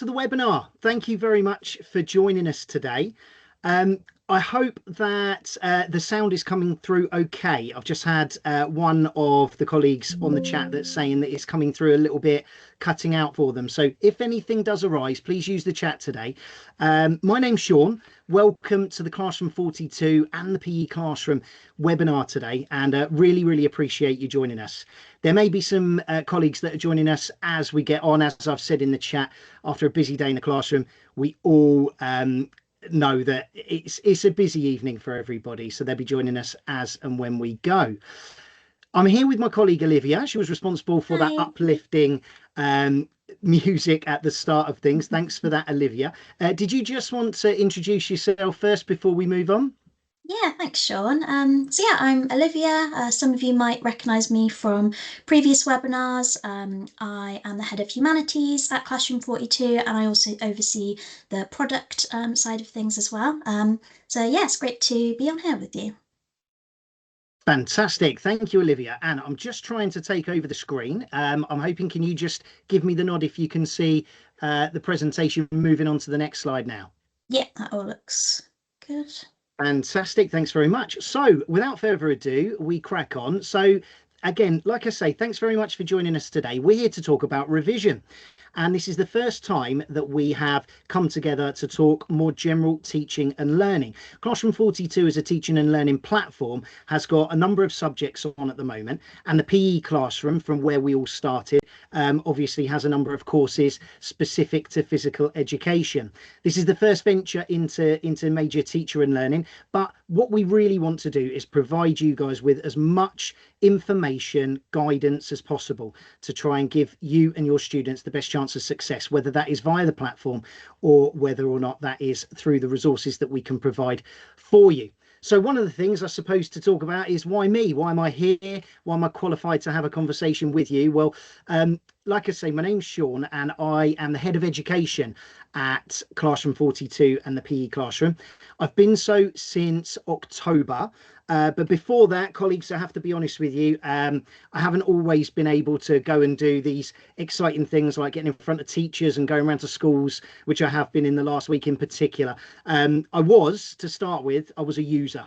to the webinar. Thank you very much for joining us today. I hope that the sound is coming through okay. I've just had one of the colleagues on the chat that's saying that it's coming through a little bit cutting out for them. So if anything does arise, please use the chat today. My name's Sean. Welcome to the Classroom 42 and the PE Classroom webinar today, and really appreciate you joining us. There may be some colleagues that are joining us as we get on. As I've said in the chat, after a busy day in the classroom, we all know that it's a busy evening for everybody, so they'll be joining us as and when we go. I'm here with my colleague Olivia. She was responsible for that uplifting music at the start of things. Thanks for that, Olivia. Did you just want to introduce yourself first before we move on? Yeah, thanks, Sean. So yeah, I'm Olivia. Some of you might recognise me from previous webinars. I am the Head of Humanities at Classroom 42, and I also oversee the product side of things as well. So yeah, it's great to be on here with you. Fantastic. Thank you, Olivia. And I'm just trying to take over the screen. I'm hoping, can you just give me the nod if you can see the presentation moving on to the next slide now? Yeah, that all looks good. Fantastic. Thanks very much. So without further ado, we crack on. So again, like I say, thanks very much for joining us today. We're here to talk about revision. And this is the first time that we have come together to talk more general teaching and learning. Classroom 42 as a teaching and learning platform has got a number of subjects on at the moment. And the PE classroom, from where we all started, obviously has a number of courses specific to physical education. This is the first venture into major teacher and learning. But what we really want to do is provide you guys with as much information, guidance as possible to try and give you and your students the best chance of success, whether that is via the platform or whether or not that is through the resources that we can provide for you. So one of the things I suppose to talk about is why me? Why am I here? Why am I qualified to have a conversation with you? Well, like I say, my name's Sean and I am the Head of Education at Classroom 42 and the PE Classroom. I've been so since October. But before that, colleagues, I have to be honest with you, I haven't always been able to go and do these exciting things like getting in front of teachers and going around to schools, which I have been in the last week in particular. To start with, I was a user,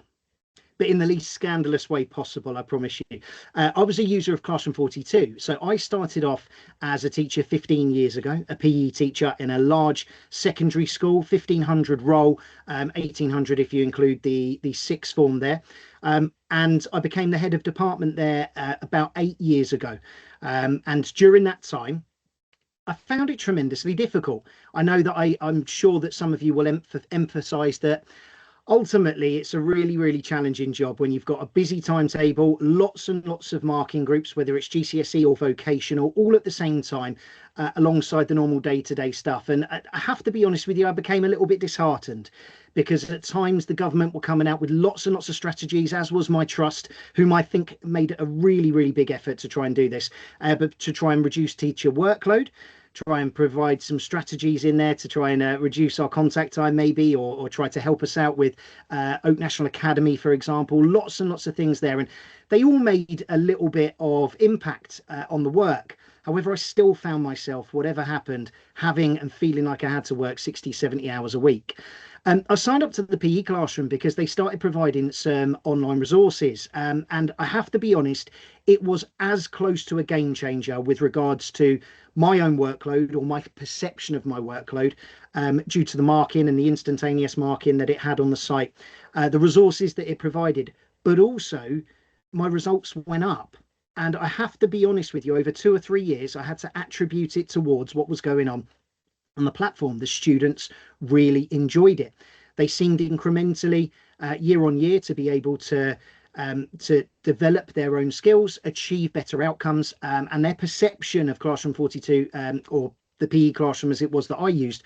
but in the least scandalous way possible, I promise you. I was a user of Classroom 42. So I started off as a teacher 15 years ago, a PE teacher in a large secondary school, 1,500 roll, 1,800 if you include the sixth form there. And I became the head of department there about 8 years ago. And during that time, I found it tremendously difficult. I know that I'm sure that some of you will emphasize that ultimately it's a really challenging job when you've got a busy timetable, lots and lots of marking groups, whether it's GCSE or vocational, all at the same time, alongside the normal day-to-day stuff. And I have to be honest with you, I became a little bit disheartened because at times the government were coming out with lots and lots of strategies, as was my trust, whom I think made a really big effort to try and do this, but to try and reduce teacher workload, try and provide some strategies in there to try and reduce our contact time maybe, or try to help us out with Oak National Academy, for example. Lots and lots of things there, and they all made a little bit of impact on the work. However, I still found myself, whatever happened, having and feeling like I had to work 60-70 hours a week. I signed up to the PE Classroom because they started providing some online resources. And I have to be honest, it was as close to a game changer with regards to my own workload, or my perception of my workload, due to the marking and the instantaneous marking that it had on the site, the resources that it provided, but also my results went up. And I have to be honest with you, over 2 or 3 years, I had to attribute it towards what was going on the platform. The students really enjoyed it. They seemed incrementally year on year to be able to develop their own skills, achieve better outcomes, and their perception of Classroom 42 or the PE Classroom as it was that I used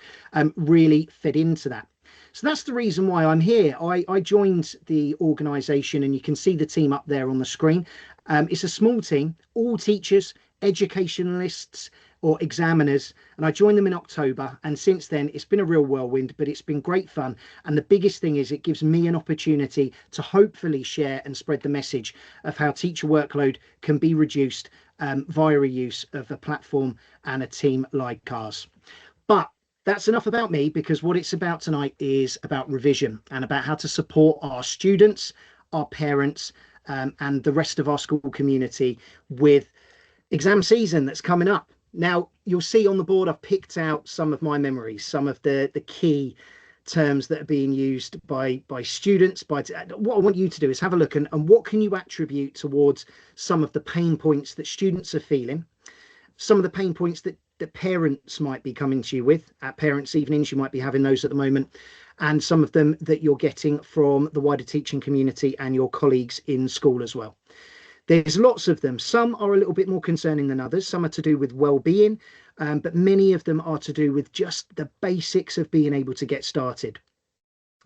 really fed into that. So that's the reason why I'm here. I joined the organisation, and you can see the team up there on the screen. It's a small team, all teachers, educationalists or examiners, and I joined them in October, and since then it's been a real whirlwind, but it's been great fun. And the biggest thing is it gives me an opportunity to hopefully share and spread the message of how teacher workload can be reduced via a use of a platform and a team like ours. But that's enough about me, because what it's about tonight is about revision and about how to support our students, our parents, and the rest of our school community with exam season that's coming up. Now, you'll see on the board, I've picked out some of my memories, some of the key terms that are being used by students. What I want you to do is have a look, and what can you attribute towards some of the pain points that students are feeling, some of the pain points that parents might be coming to you with at parents' evenings. You might be having those at the moment, and some of them that you're getting from the wider teaching community and your colleagues in school as well. There's lots of them. Some are a little bit more concerning than others. Some are to do with well-being, but many of them are to do with just the basics of being able to get started.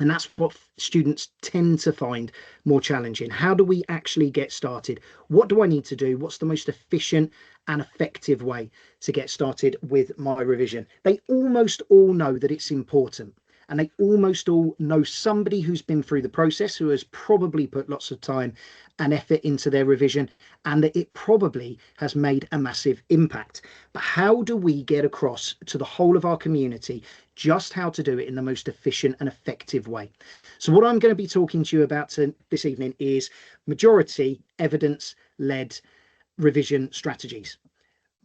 And that's what students tend to find more challenging. How do we actually get started? What do I need to do? What's the most efficient and effective way to get started with my revision? They almost all know that it's important. And they almost all know somebody who's been through the process, who has probably put lots of time and effort into their revision, and that it probably has made a massive impact. But how do we get across to the whole of our community just how to do it in the most efficient and effective way? So what I'm going to be talking to you about this evening is majority evidence-led revision strategies.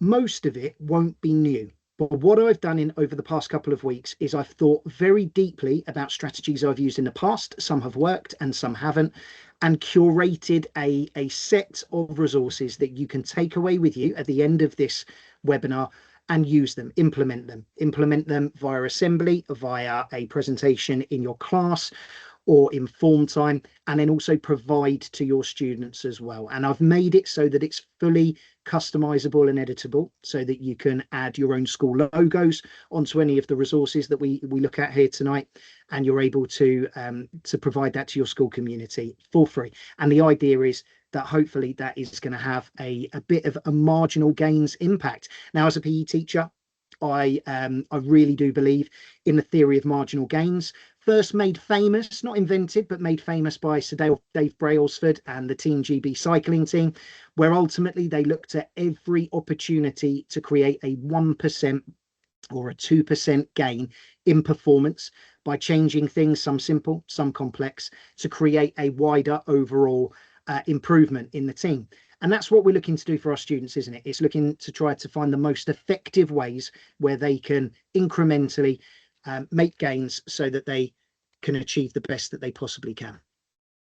Most of it won't be new. But what I've done over the past couple of weeks is I've thought very deeply about strategies I've used in the past. Some have worked and some haven't, and curated a set of resources that you can take away with you at the end of this webinar and use them, implement them via assembly, via a presentation in your class or in form time, and then also provide to your students as well. And I've made it so that it's fully customizable and editable, so that you can add your own school logos onto any of the resources that we look at here tonight, and you're able to provide that to your school community for free. And the idea is that hopefully that is going to have a bit of a marginal gains impact. Now, as a PE teacher, I really do believe in the theory of marginal gains. First made famous, not invented, but made famous by Sir Dave Brailsford and the Team GB cycling team, where ultimately they looked at every opportunity to create a 1% or a 2% gain in performance by changing things, some simple, some complex, to create a wider overall improvement in the team. And that's what we're looking to do for our students, isn't it? It's looking to try to find the most effective ways where they can incrementally make gains so that they can achieve the best that they possibly can.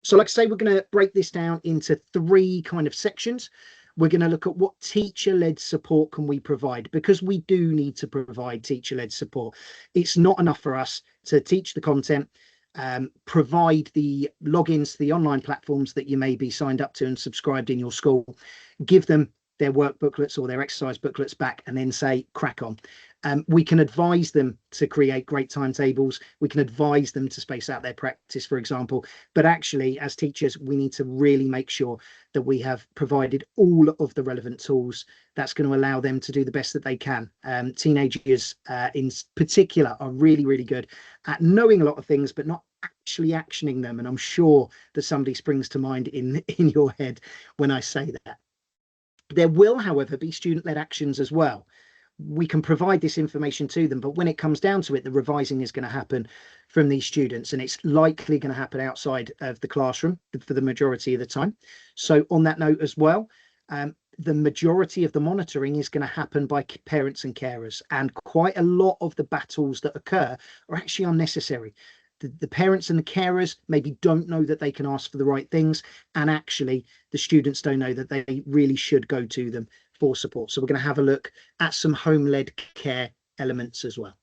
So like I say, we're going to break this down into three kind of sections. We're going to look at what teacher-led support can we provide, because we do need to provide teacher-led support. It's not enough for us to teach the content, provide the logins to the online platforms that you may be signed up to and subscribed in your school, give them their work booklets or their exercise booklets back, and then say, crack on. We can advise them to create great timetables. We can advise them to space out their practice, for example. But actually, as teachers, we need to really make sure that we have provided all of the relevant tools that's going to allow them to do the best that they can. Teenagers in particular are really, really good at knowing a lot of things, but not actually actioning them. And I'm sure that somebody springs to mind in your head when I say that. There will, however, be student-led actions as well. We can provide this information to them, but when it comes down to it, the revising is going to happen from these students, and it's likely going to happen outside of the classroom for the majority of the time. So on that note as well, the majority of the monitoring is going to happen by parents and carers, and quite a lot of the battles that occur are actually unnecessary. The parents and the carers maybe don't know that they can ask for the right things, and actually the students don't know that they really should go to them for support. So we're going to have a look at some home-led care elements as well.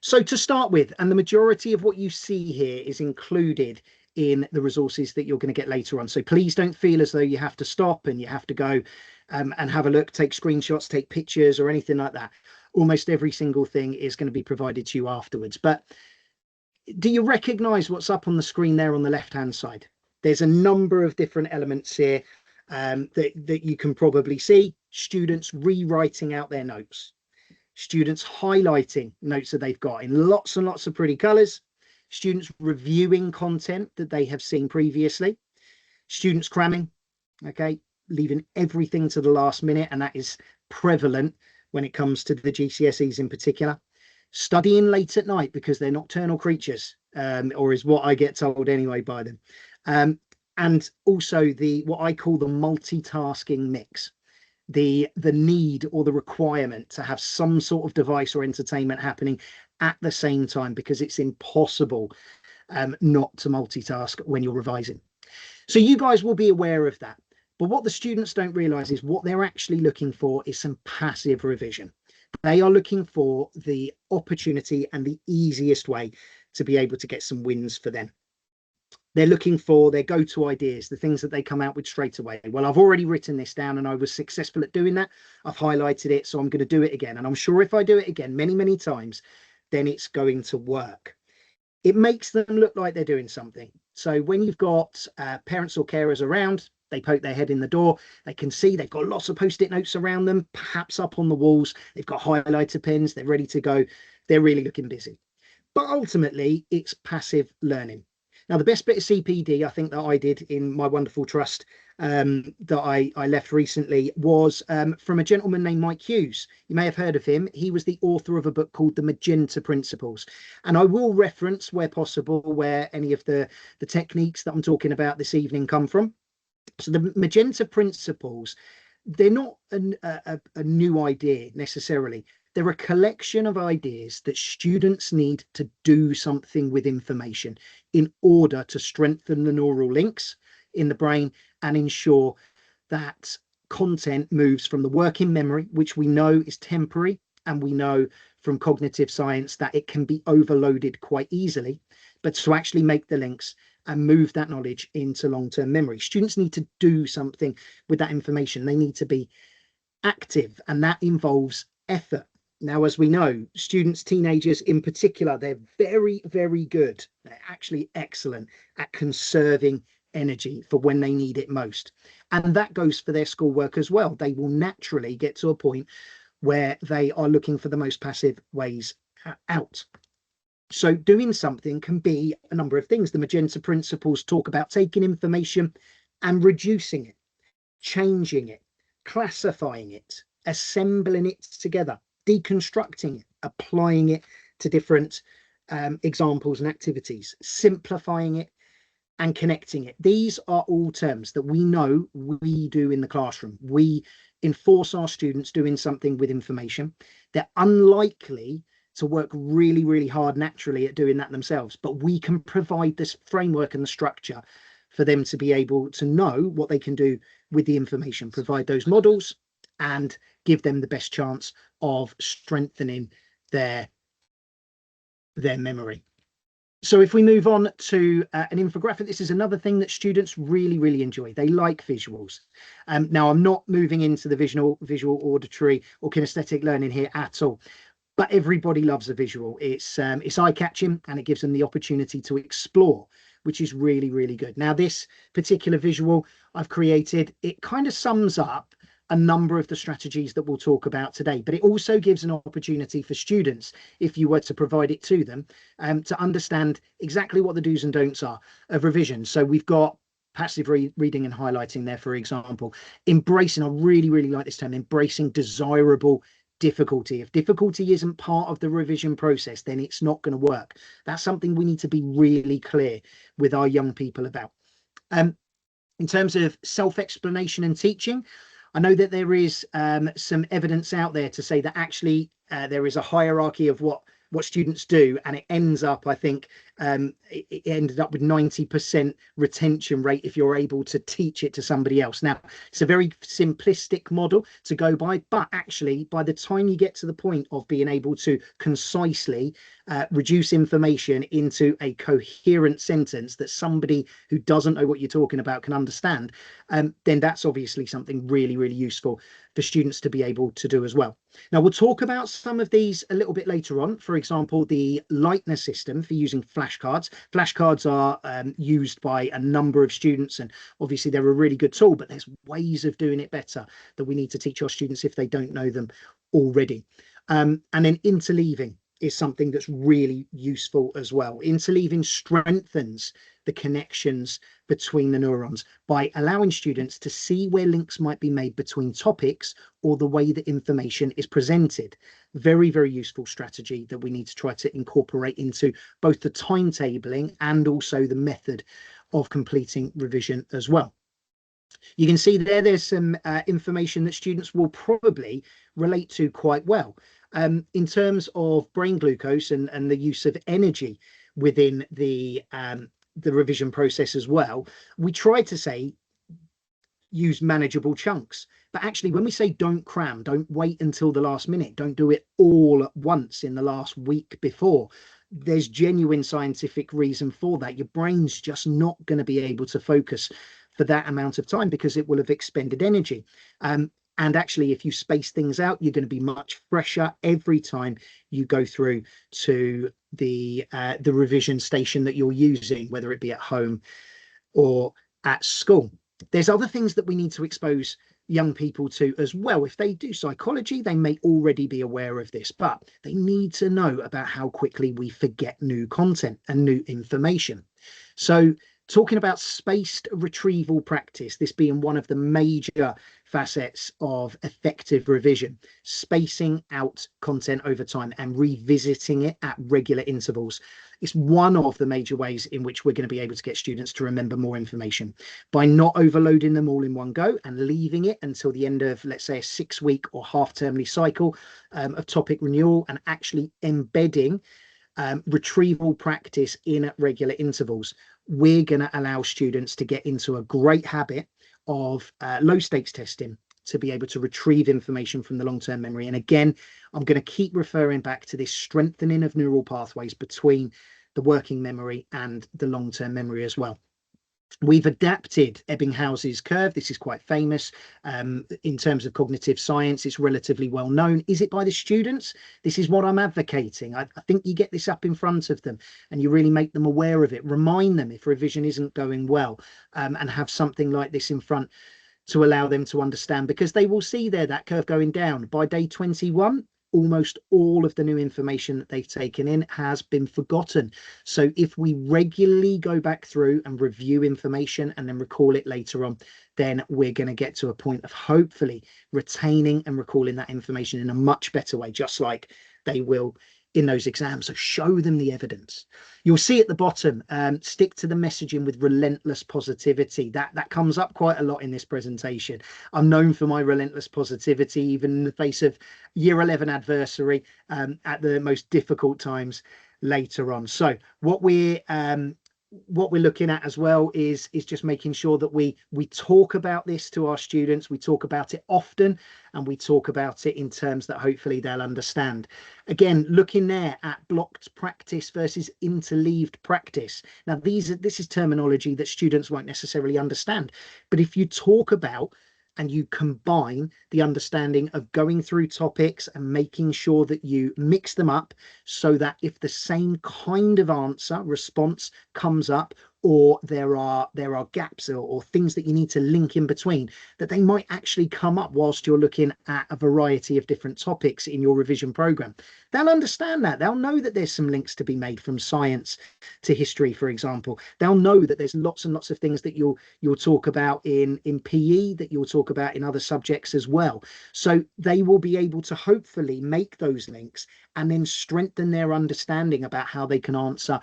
So to start with, and the majority of what you see here is included in the resources that you're going to get later on. So please don't feel as though you have to stop and you have to go and have a look, take screenshots, take pictures or anything like that. Almost every single thing is going to be provided to you afterwards. But do you recognize what's up on the screen there on the left-hand side? There's a number of different elements here that you can probably see. Students rewriting out their notes, students highlighting notes that they've got in lots and lots of pretty colors, students reviewing content that they have seen previously, students cramming, okay, leaving everything to the last minute, and that is prevalent when it comes to the GCSEs in particular. studying late at night because they're nocturnal creatures, or is what I get told anyway by them. And also the what I call the multitasking mix, the need or the requirement to have some sort of device or entertainment happening at the same time, because it's impossible not to multitask when you're revising. So you guys will be aware of that. But what the students don't realize is what they're actually looking for is some passive revision. They are looking for the opportunity and the easiest way to be able to get some wins for them. They're looking for their go-to ideas, the things that they come out with straight away. Well, I've already written this down and I was successful at doing that. I've highlighted it, so I'm going to do it again. And I'm sure if I do it again many, many times, then it's going to work. It makes them look like they're doing something. So when you've got parents or carers around, they poke their head in the door, they can see they've got lots of post-it notes around them, perhaps up on the walls, they've got highlighter pens, they're ready to go, they're really looking busy. But ultimately, it's passive learning. Now, the best bit of CPD I think that I did in my wonderful trust that I left recently was from a gentleman named Mike Hughes. You may have heard of him. He was the author of a book called The Magenta Principles. And I will reference, where possible, where any of the techniques that I'm talking about this evening come from. So the Magenta Principles, they're not a new idea necessarily. They're a collection of ideas that students need to do something with information in order to strengthen the neural links in the brain and ensure that content moves from the working memory, which we know is temporary, and we know from cognitive science that it can be overloaded quite easily, but to actually make the links and move that knowledge into long-term memory. Students need to do something with that information. They need to be active, and that involves effort. Now, as we know, students, teenagers in particular, they're very, very good. They're actually excellent at conserving energy for when they need it most. And that goes for their schoolwork as well. They will naturally get to a point where they are looking for the most passive ways out. So doing something can be a number of things. The Magenta Principles talk about taking information and reducing it, changing it, classifying it, assembling it together, deconstructing it, applying it to different examples and activities, simplifying it, and connecting it. These are all terms that we know we do in the classroom. We enforce our students doing something with information. They're unlikely to work really, really hard naturally at doing that themselves, but we can provide this framework and the structure for them to be able to know what they can do with the information, provide those models, and give them the best chance of strengthening their memory. So if we move on to an infographic, this is another thing that students really, really enjoy. They like visuals. Now, I'm not moving into the visual, auditory or kinesthetic learning here at all, but everybody loves a visual. It's eye-catching, and it gives them the opportunity to explore, which is really, really good. Now, this particular visual I've created, it kind of sums up a number of the strategies that we'll talk about today, but it also gives an opportunity for students, if you were to provide it to them, to understand exactly what the do's and don'ts are of revision. So we've got passive reading and highlighting there, for example. Embracing, I really, really like this term, embracing desirable difficulty. If difficulty isn't part of the revision process, then it's not going to work. That's something we need to be really clear with our young people about. In terms of self-explanation and teaching, I know that there is some evidence out there to say that actually there is a hierarchy of what students do, and it ends up, I think, it ended up with 90% retention rate if you're able to teach it to somebody else. Now, it's a very simplistic model to go by, but actually, by the time you get to the point of being able to concisely reduce information into a coherent sentence that somebody who doesn't know what you're talking about can understand, then that's obviously something really, really useful for students to be able to do as well. Now, we'll talk about some of these a little bit later on. For example, the Lightner system for using flashcards. Flashcards are used by a number of students, and obviously they're a really good tool, but there's ways of doing it better that we need to teach our students if they don't know them already. And then interleaving. is something that's really useful as well. Interleaving strengthens the connections between the neurons by allowing students to see where links might be made between topics or the way that information is presented. Very, very useful strategy that we need to try to incorporate into both the timetabling and also the method of completing revision as well. You can see there's some information that students will probably relate to quite well. In terms of brain glucose and the use of energy within the revision process as well, we try to say use manageable chunks. But actually, when we say don't cram, don't wait until the last minute, don't do it all at once in the last week before, there's genuine scientific reason for that. Your brain's just not going to be able to focus for that amount of time because it will have expended energy. And actually, if you space things out, you're going to be much fresher every time you go through to the revision station that you're using, whether it be at home or at school. There's other things that we need to expose young people to as well. If they do psychology, they may already be aware of this, but they need to know about how quickly we forget new content and new information. So talking about spaced retrieval practice, this being one of the major facets of effective revision, spacing out content over time and revisiting it at regular intervals. It's one of the major ways in which we're going to be able to get students to remember more information by not overloading them all in one go and leaving it until the end of, let's say, a 6-week or half-termly cycle of topic renewal, and actually embedding retrieval practice in at regular intervals. We're going to allow students to get into a great habit of low stakes testing to be able to retrieve information from the long-term memory. And again, I'm going to keep referring back to this strengthening of neural pathways between the working memory and the long-term memory as well. We've adapted Ebbinghaus's curve. This is quite famous in terms of cognitive science. It's relatively well known. Is it by the students? This is what I'm advocating. I think you get this up in front of them and you really make them aware of it. Remind them if revision isn't going well, and have something like this in front to allow them to understand, because they will see there that curve going down. By day 21, almost all of the new information that they've taken in has been forgotten. So if we regularly go back through and review information and then recall it later on, then we're going to get to a point of hopefully retaining and recalling that information in a much better way, just like they will in those exams. So show them the evidence. You'll see at the bottom, stick to the messaging with relentless positivity. That comes up quite a lot in this presentation. I'm known for my relentless positivity, even in the face of year 11 adversary at the most difficult times later on. So what we're looking at as well is just making sure that we talk about this to our students. We talk about it often, and we talk about it in terms that hopefully they'll understand. Again, looking there at blocked practice versus interleaved practice. Now, this is terminology that students won't necessarily understand, but if you talk about and you combine the understanding of going through topics and making sure that you mix them up so that if the same kind of response comes up, or there are gaps or things that you need to link in between, that they might actually come up whilst you're looking at a variety of different topics in your revision program. They'll understand that. They'll know that there's some links to be made from science to history, for example. They'll know that there's lots and lots of things that you'll talk about in PE, that you'll talk about in other subjects as well. So they will be able to hopefully make those links and then strengthen their understanding about how they can answer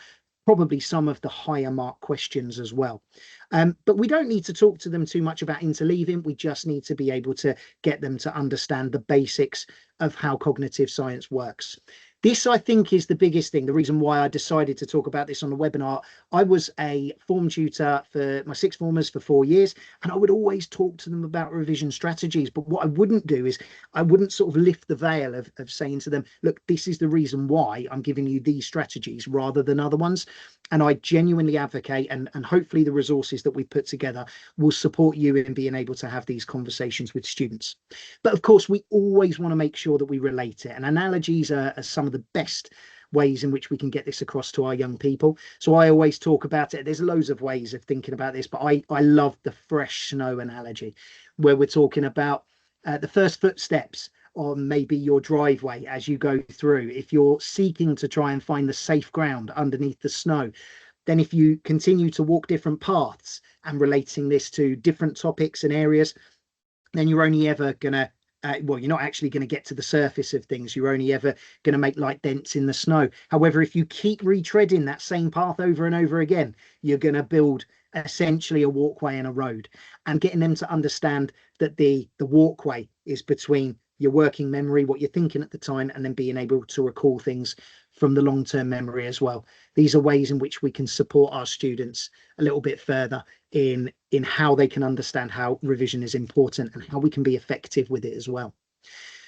probably some of the higher mark questions as well. But we don't need to talk to them too much about interleaving. We just need to be able to get them to understand the basics of how cognitive science works. This, I think, is the biggest thing, the reason why I decided to talk about this on the webinar. I was a form tutor for my sixth formers for 4 years, and I would always talk to them about revision strategies. But what I wouldn't do is I wouldn't sort of lift the veil of saying to them, look, this is the reason why I'm giving you these strategies rather than other ones. And I genuinely advocate, and hopefully the resources that we put together will support you in being able to have these conversations with students. But of course, we always want to make sure that we relate it. And analogies are some of the best ways in which we can get this across to our young people. So I always talk about it. There's loads of ways of thinking about this, but I love the fresh snow analogy, where we're talking about the first footsteps on maybe your driveway as you go through, if you're seeking to try and find the safe ground underneath the snow, then if you continue to walk different paths and relating this to different topics and areas, then you're only ever going to well, you're not actually going to get to the surface of things. You're only ever going to make light dents in the snow. However, if you keep retreading that same path over and over again, you're going to build essentially a walkway and a road, and getting them to understand that the walkway is between your working memory, what you're thinking at the time, and then being able to recall things from the long-term memory as well. These are ways in which we can support our students a little bit further in how they can understand how revision is important and how we can be effective with it as well.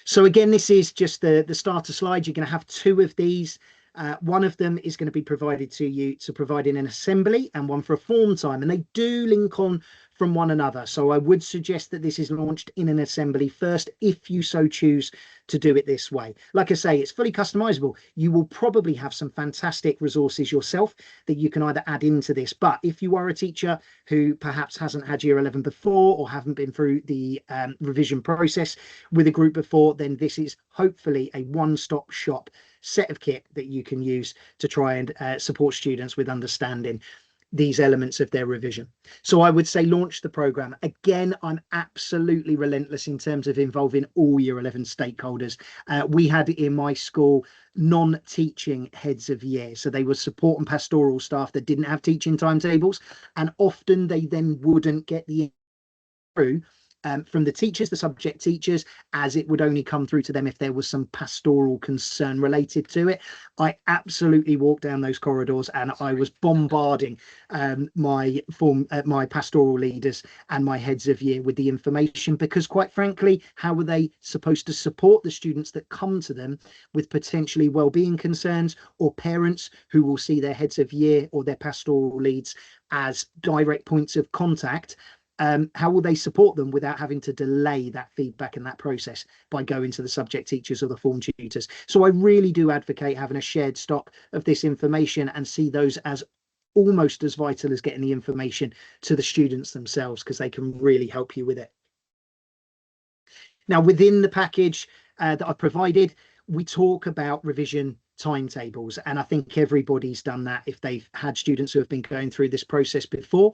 So again, this is just the starter slide. You're going to have two of these. One of them is going to be provided to you to provide in an assembly, and one for a form time, and they do link on from one another. So I would suggest that this is launched in an assembly first, if you so choose to do it this way. Like I say, it's fully customizable. You will probably have some fantastic resources yourself that you can either add into this. But if you are a teacher who perhaps hasn't had year 11 before, or haven't been through the revision process with a group before, then this is hopefully a one-stop shop set of kit that you can use to try and support students with understanding these elements of their revision. So I would say launch the program. Again, I'm absolutely relentless in terms of involving all year 11 stakeholders. We had in my school non-teaching heads of year, so they were support and pastoral staff that didn't have teaching timetables, and often they then wouldn't get the through from the teachers, the subject teachers, as it would only come through to them if there was some pastoral concern related to it. I absolutely walked down those corridors and I was bombarding my pastoral leaders and my heads of year with the information, because quite frankly, how were they supposed to support the students that come to them with potentially well-being concerns, or parents who will see their heads of year or their pastoral leads as direct points of contact? How will they support them without having to delay that feedback and that process by going to the subject teachers or the form tutors? So I really do advocate having a shared stock of this information and see those as almost as vital as getting the information to the students themselves, because they can really help you with it. Now, within the package that I've provided, we talk about revision timetables, and I think everybody's done that if they've had students who have been going through this process before.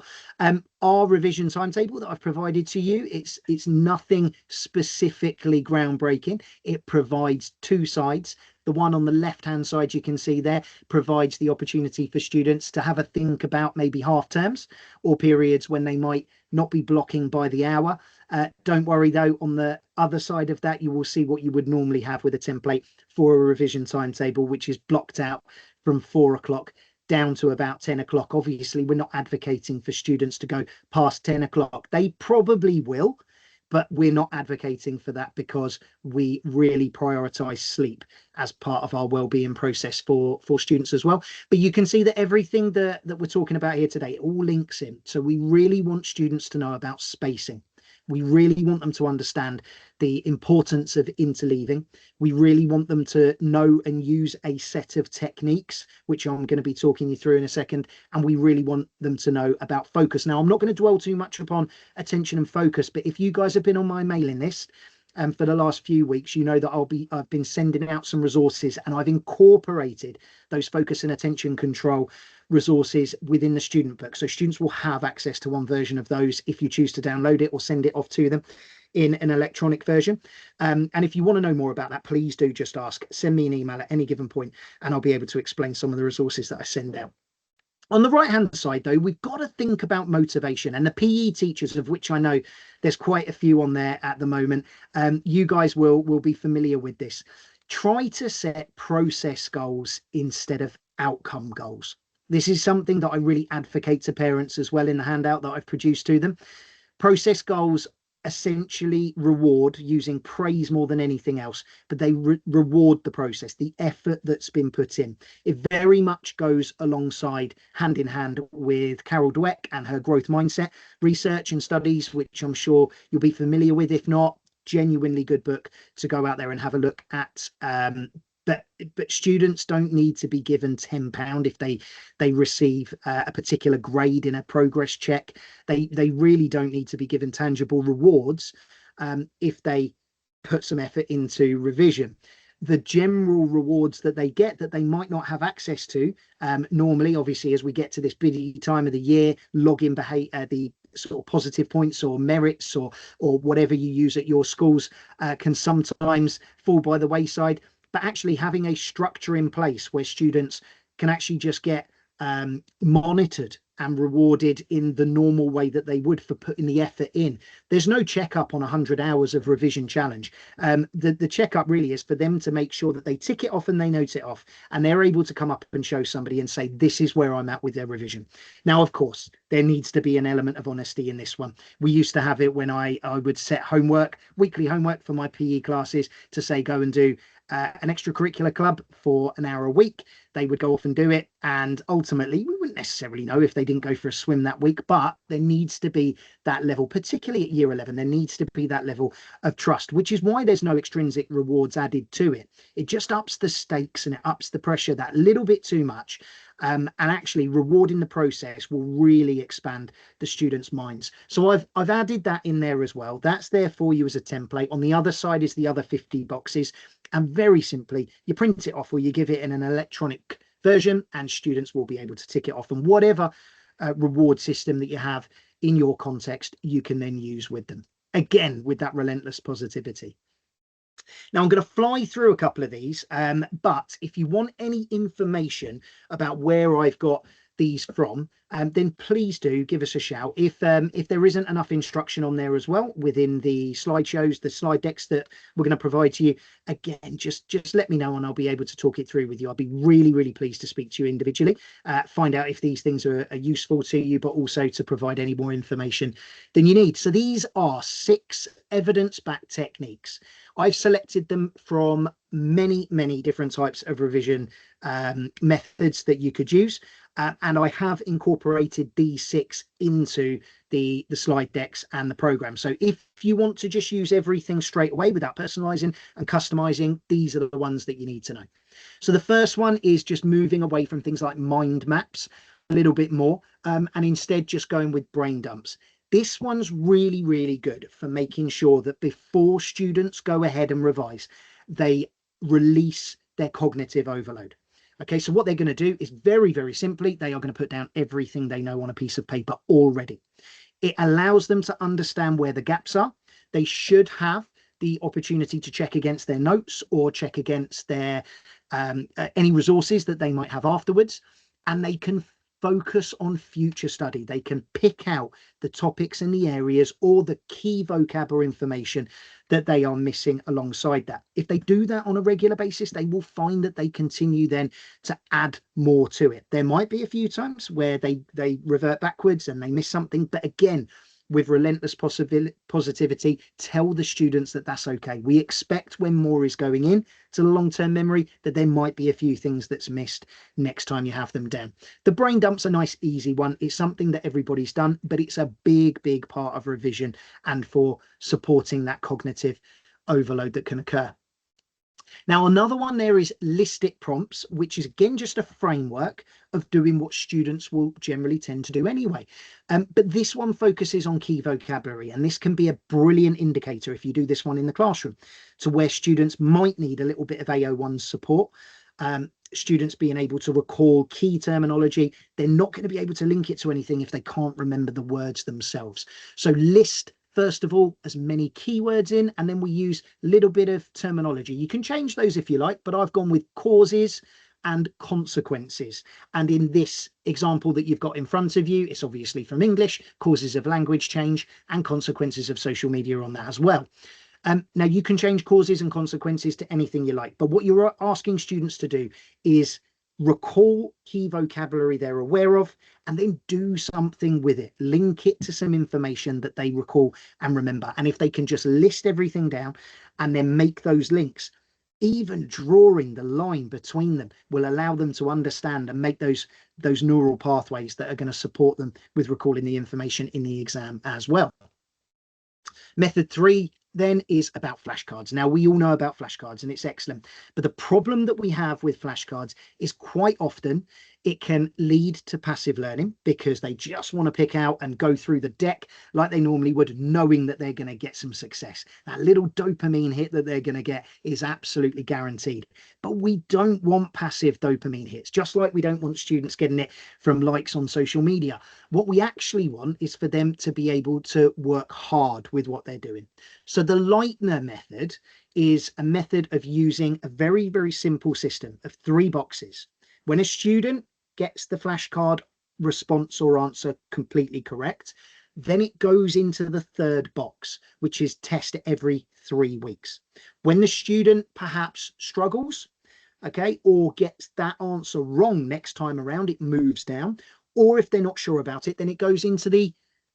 Our revision timetable that I've provided to you, it's nothing specifically groundbreaking. It provides two sides. The one on the left hand side you can see there provides the opportunity for students to have a think about maybe half terms or periods when they might not be blocking by the hour. Don't worry though, on the other side of that you will see what you would normally have with a template for a revision timetable, which is blocked out from 4 o'clock down to about 10 o'clock. Obviously we're not advocating for students to go past 10 o'clock. They probably will, but we're not advocating for that because we really prioritize sleep as part of our well-being process for students as well. But you can see that everything that we're talking about here today, it all links in. So we really want students to know about spacing. We really want them to understand the importance of interleaving. We really want them to know and use a set of techniques, which I'm going to be talking you through in a second. And we really want them to know about focus. Now, I'm not going to dwell too much upon attention and focus, but if you guys have been on my mailing list for the last few weeks, you know that I've been sending out some resources, and I've incorporated those focus and attention control resources within the student book. So students will have access to one version of those if you choose to download it or send it off to them in an electronic version. And if you want to know more about that, please do just ask. Send me an email at any given point and I'll be able to explain some of the resources that I send out. On the right hand side though, we've got to think about motivation, and the PE teachers, of which I know there's quite a few on there at the moment, you guys will be familiar with this. Try to set process goals instead of outcome goals. This is something that I really advocate to parents as well in the handout that I've produced to them. Process goals essentially reward, using praise more than anything else, but they reward the process, the effort that's been put in. It very much goes alongside, hand in hand with Carol Dweck and her growth mindset research and studies, which I'm sure you'll be familiar with. If not, genuinely good book to go out there and have a look at. But students don't need to be given £10 if they receive a particular grade in a progress check. They really don't need to be given tangible rewards if they put some effort into revision. The general rewards that they get that they might not have access to normally, obviously, as we get to this busy time of the year, login behavior, the sort of positive points or merits or whatever you use at your schools can sometimes fall by the wayside. But actually having a structure in place where students can actually just get monitored and rewarded in the normal way that they would for putting the effort in. There's no checkup on 100 hours of revision challenge. The checkup really is for them to make sure that they tick it off and they note it off, and they're able to come up and show somebody and say, this is where I'm at with their revision. Now, of course, there needs to be an element of honesty in this one. We used to have it when I would set homework, weekly homework for my PE classes to say, go and do an extracurricular club for an hour a week. They would go off and do it, and ultimately we wouldn't necessarily know if they didn't go for a swim that week, but there needs to be that level, particularly at year 11, there needs to be that level of trust, which is why there's no extrinsic rewards added to it. It just ups the stakes and it ups the pressure that little bit too much. And actually rewarding the process will really expand the students' minds. So I've added that in there as well. That's there for you as a template. On the other side is the other 50 boxes. And very simply, you print it off or you give it in an electronic version and students will be able to tick it off. And whatever reward system that you have in your context, you can then use with them. Again, with that relentless positivity. Now, I'm going to fly through a couple of these, but if you want any information about where I've got these from, then please do give us a shout. If there isn't enough instruction on there as well within the slideshows, the slide decks that we're going to provide to you, again, just let me know and I'll be able to talk it through with you. I'll be really, really pleased to speak to you individually, find out if these things are useful to you, but also to provide any more information than you need. So these are 6 evidence-backed techniques. I've selected them from many, many different types of revision methods that you could use. And I have incorporated these 6 into the slide decks and the program. So if you want to just use everything straight away without personalizing and customizing, these are the ones that you need to know. So the first one is just moving away from things like mind maps a little bit more, and instead just going with brain dumps. This one's really, really good for making sure that before students go ahead and revise, they release their cognitive overload. Okay, so what they're going to do is very, very simply, they are going to put down everything they know on a piece of paper already. It allows them to understand where the gaps are. They should have the opportunity to check against their notes or check against their any resources that they might have afterwards, and they can focus on future study. They can pick out the topics and the areas or the key vocab or information that they are missing alongside that. If they do that on a regular basis, they will find that they continue then to add more to it. There might be a few times where they revert backwards and they miss something, but again, with relentless positivity, tell the students that that's okay. We expect when more is going in to the long-term memory that there might be a few things that's missed next time you have them down. The brain dump's a nice, easy one. It's something that everybody's done, but it's a big, big part of revision and for supporting that cognitive overload that can occur. Now, another one there is listic prompts, which is again just a framework of doing what students will generally tend to do anyway. But this one focuses on key vocabulary, and this can be a brilliant indicator if you do this one in the classroom to where students might need a little bit of AO1 support. Students being able to recall key terminology, they're not going to be able to link it to anything if they can't remember the words themselves. So list first of all as many keywords in, and then we use a little bit of terminology. You can change those if you like, but I've gone with causes and consequences. And in this example that you've got in front of you, it's obviously from English, causes of language change and consequences of social media on that as well. Now you can change causes and consequences to anything you like, but what you're asking students to do is recall key vocabulary they're aware of and then do something with it. Link it to some information that they recall and remember. And if they can just list everything down and then make those links, even drawing the line between them will allow them to understand and make those neural pathways that are going to support them with recalling the information in the exam as well. Method 3 then is about flashcards. Now, we all know about flashcards and it's excellent, but the problem that we have with flashcards is quite often It can lead to passive learning because they just want to pick out and go through the deck like they normally would, knowing that they're going to get some success. That little dopamine hit that they're going to get is absolutely guaranteed. But we don't want passive dopamine hits, just like we don't want students getting it from likes on social media. What we actually want is for them to be able to work hard with what they're doing. So the Leitner method is a method of using a very, very simple system of 3 boxes. When a student gets the flashcard response or answer completely correct, then it goes into the 3rd box, which is test every 3 weeks. When the student perhaps struggles, okay, or gets that answer wrong next time around, it moves down. Or if they're not sure about it, then it goes into the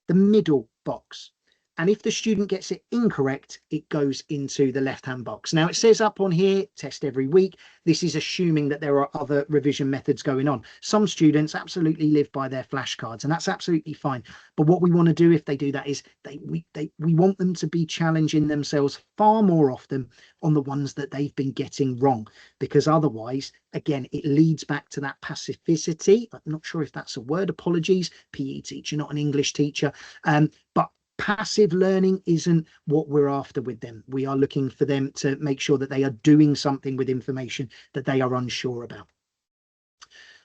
middle box. And if the student gets it incorrect, it goes into the left-hand box. Now, it says up on here, test every week. This is assuming that there are other revision methods going on. Some students absolutely live by their flashcards, and that's absolutely fine. But what we want to do if they do that is we want them to be challenging themselves far more often on the ones that they've been getting wrong, because otherwise, again, it leads back to that passivity. I'm not sure if that's a word, apologies, PE teacher, not an English teacher, but passive learning isn't what we're after with them. We are looking for them to make sure that they are doing something with information that they are unsure about.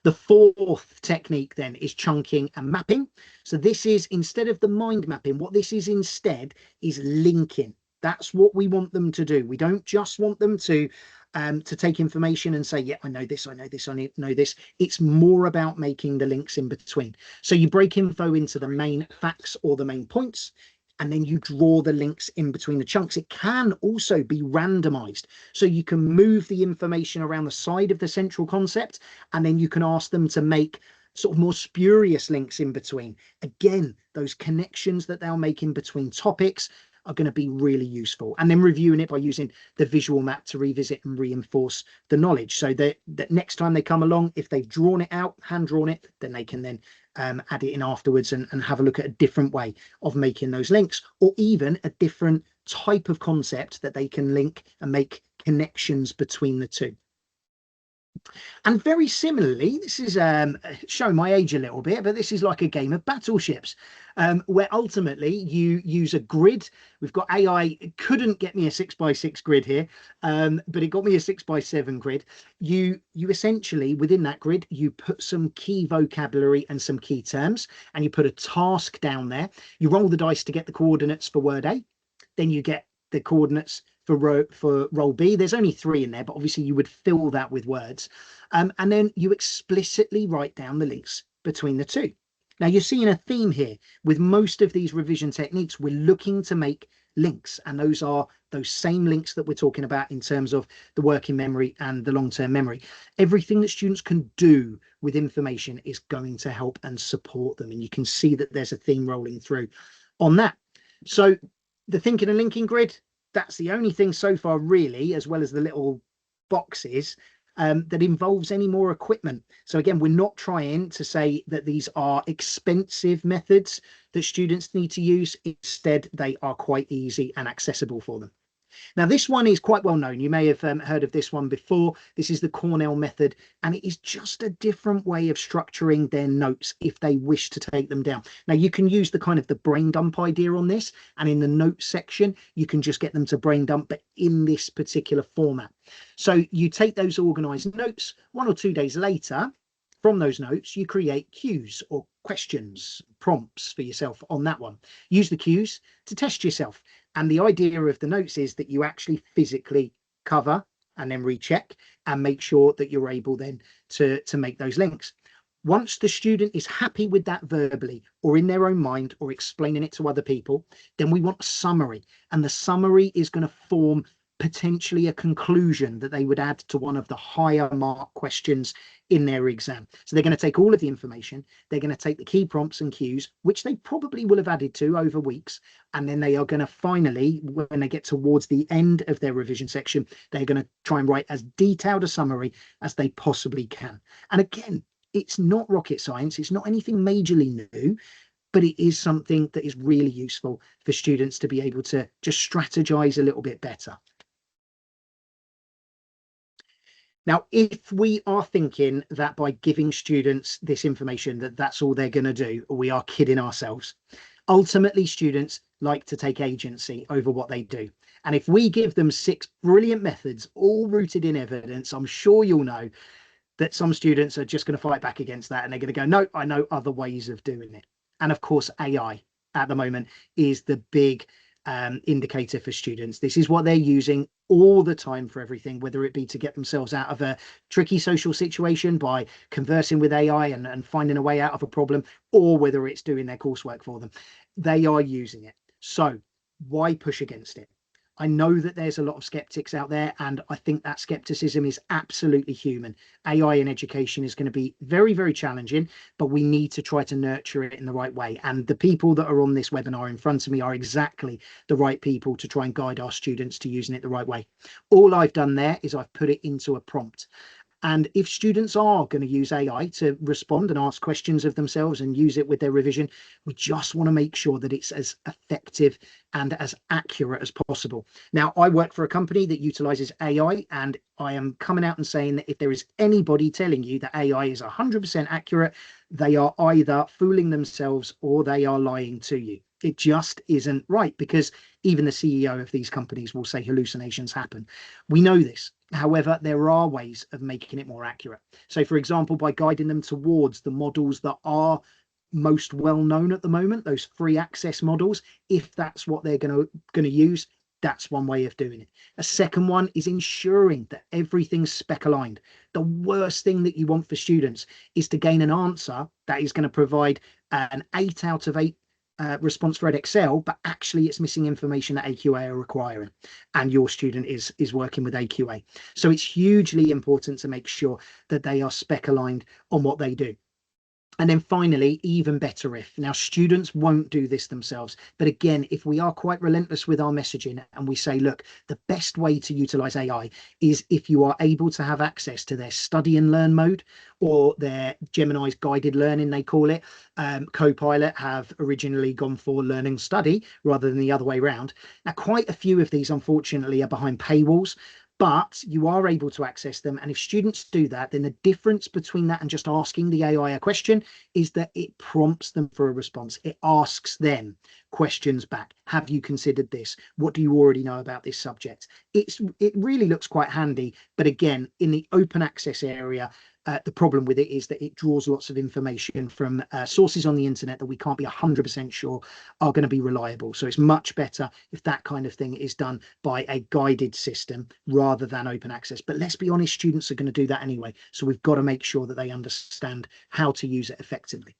The 4th technique then is chunking and mapping. So this is, instead of the mind mapping, what this is instead is linking. That's what we want them to do. We don't just want them to take information and say, yeah, I know this, I know this, I know this. It's more about making the links in between. So you break info into the main facts or the main points, and then you draw the links in between the chunks. It can also be randomized. So you can move the information around the side of the central concept, and then you can ask them to make sort of more spurious links in between. Again, those connections that they'll make in between topics are going to be really useful. And then reviewing it by using the visual map to revisit and reinforce the knowledge, so that next time they come along, if they've drawn it out, hand drawn it, then they can then add it in afterwards and have a look at a different way of making those links, or even a different type of concept that they can link and make connections between the two. And very similarly, this is showing my age a little bit, but this is like a game of battleships, where ultimately you use a grid. We've got AI, it couldn't get me a 6x6 grid here, but it got me a 6x7 grid. You essentially, within that grid, you put some key vocabulary and some key terms, and you put a task down there. You roll the dice to get the coordinates for word A, then you get the coordinates for role B. There's only 3 in there, but obviously you would fill that with words. And then you explicitly write down the links between the two. Now you're seeing a theme here with most of these revision techniques. We're looking to make links, and those are those same links that we're talking about in terms of the working memory and the long-term memory. Everything that students can do with information is going to help and support them. And you can see that there's a theme rolling through on that. So the thinking and linking grid, that's the only thing so far really, as well as the little boxes, that involves any more equipment. So again, we're not trying to say that these are expensive methods that students need to use. Instead, they are quite easy and accessible for them. Now, this one is quite well known. You may have heard of this one before. This is the Cornell method, and it is just a different way of structuring their notes if they wish to take them down. Now, you can use the kind of the brain dump idea on this, and in the notes section, you can just get them to brain dump, but in this particular format. So you take those organized notes, 1 or 2 days later, from those notes, you create cues or questions, prompts for yourself on that one. Use the cues to test yourself. And the idea of the notes is that you actually physically cover and then recheck and make sure that you're able then to make those links. Once the student is happy with that verbally or in their own mind or explaining it to other people, then we want a summary. And the summary is going to form potentially a conclusion that they would add to one of the higher mark questions in their exam. So they're going to take all of the information, they're going to take the key prompts and cues, which they probably will have added to over weeks, and then they are going to finally, when they get towards the end of their revision section, they're going to try and write as detailed a summary as they possibly can. And again, it's not rocket science, it's not anything majorly new, but it is something that is really useful for students to be able to just strategize a little bit better. Now, if we are thinking that by giving students this information that that's all they're going to do, we are kidding ourselves. Ultimately, students like to take agency over what they do. And if we give them 6 brilliant methods, all rooted in evidence, I'm sure you'll know that some students are just going to fight back against that, and they're going to go, no, I know other ways of doing it. And of course, AI at the moment is the big indicator for students. This is what they're using all the time for everything, whether it be to get themselves out of a tricky social situation by conversing with AI and finding a way out of a problem, or whether it's doing their coursework for them. They are using it. So why push against it? I know that there's a lot of skeptics out there, and I think that skepticism is absolutely human. AI in education is going to be very, very challenging, but we need to try to nurture it in the right way. And the people that are on this webinar in front of me are exactly the right people to try and guide our students to using it the right way. All I've done there is I've put it into a prompt. And if students are going to use AI to respond and ask questions of themselves and use it with their revision, we just want to make sure that it's as effective and as accurate as possible. Now, I work for a company that utilizes AI, and I am coming out and saying that if there is anybody telling you that AI is 100% accurate, they are either fooling themselves or they are lying to you. It just isn't right, because even the CEO of these companies will say hallucinations happen. We know this. However, there are ways of making it more accurate. So, for example, by guiding them towards the models that are most well known at the moment, those free access models, if that's what they're going to use, that's one way of doing it. A second one is ensuring that everything's spec aligned. The worst thing that you want for students is to gain an answer that is going to provide an 8 out of 8 response for Edexcel, but actually it's missing information that AQA are requiring, and your student is working with AQA. So it's hugely important to make sure that they are spec aligned on what they do. And then finally, even better if. Now, students won't do this themselves. But again, if we are quite relentless with our messaging and we say, look, the best way to utilize AI is if you are able to have access to their study and learn mode, or their Gemini's guided learning, they call it. Copilot have originally gone for learn and study rather than the other way around. Now, quite a few of these, unfortunately, are behind paywalls, but you are able to access them. And if students do that, then the difference between that and just asking the AI a question is that it prompts them for a response. It asks them questions back. Have you considered this? What do you already know about this subject? It really looks quite handy. But again, in the open access area, the problem with it is that it draws lots of information from sources on the internet that we can't be 100% sure are going to be reliable. So it's much better if that kind of thing is done by a guided system rather than open access. But let's be honest, students are going to do that anyway. So we've got to make sure that they understand how to use it effectively.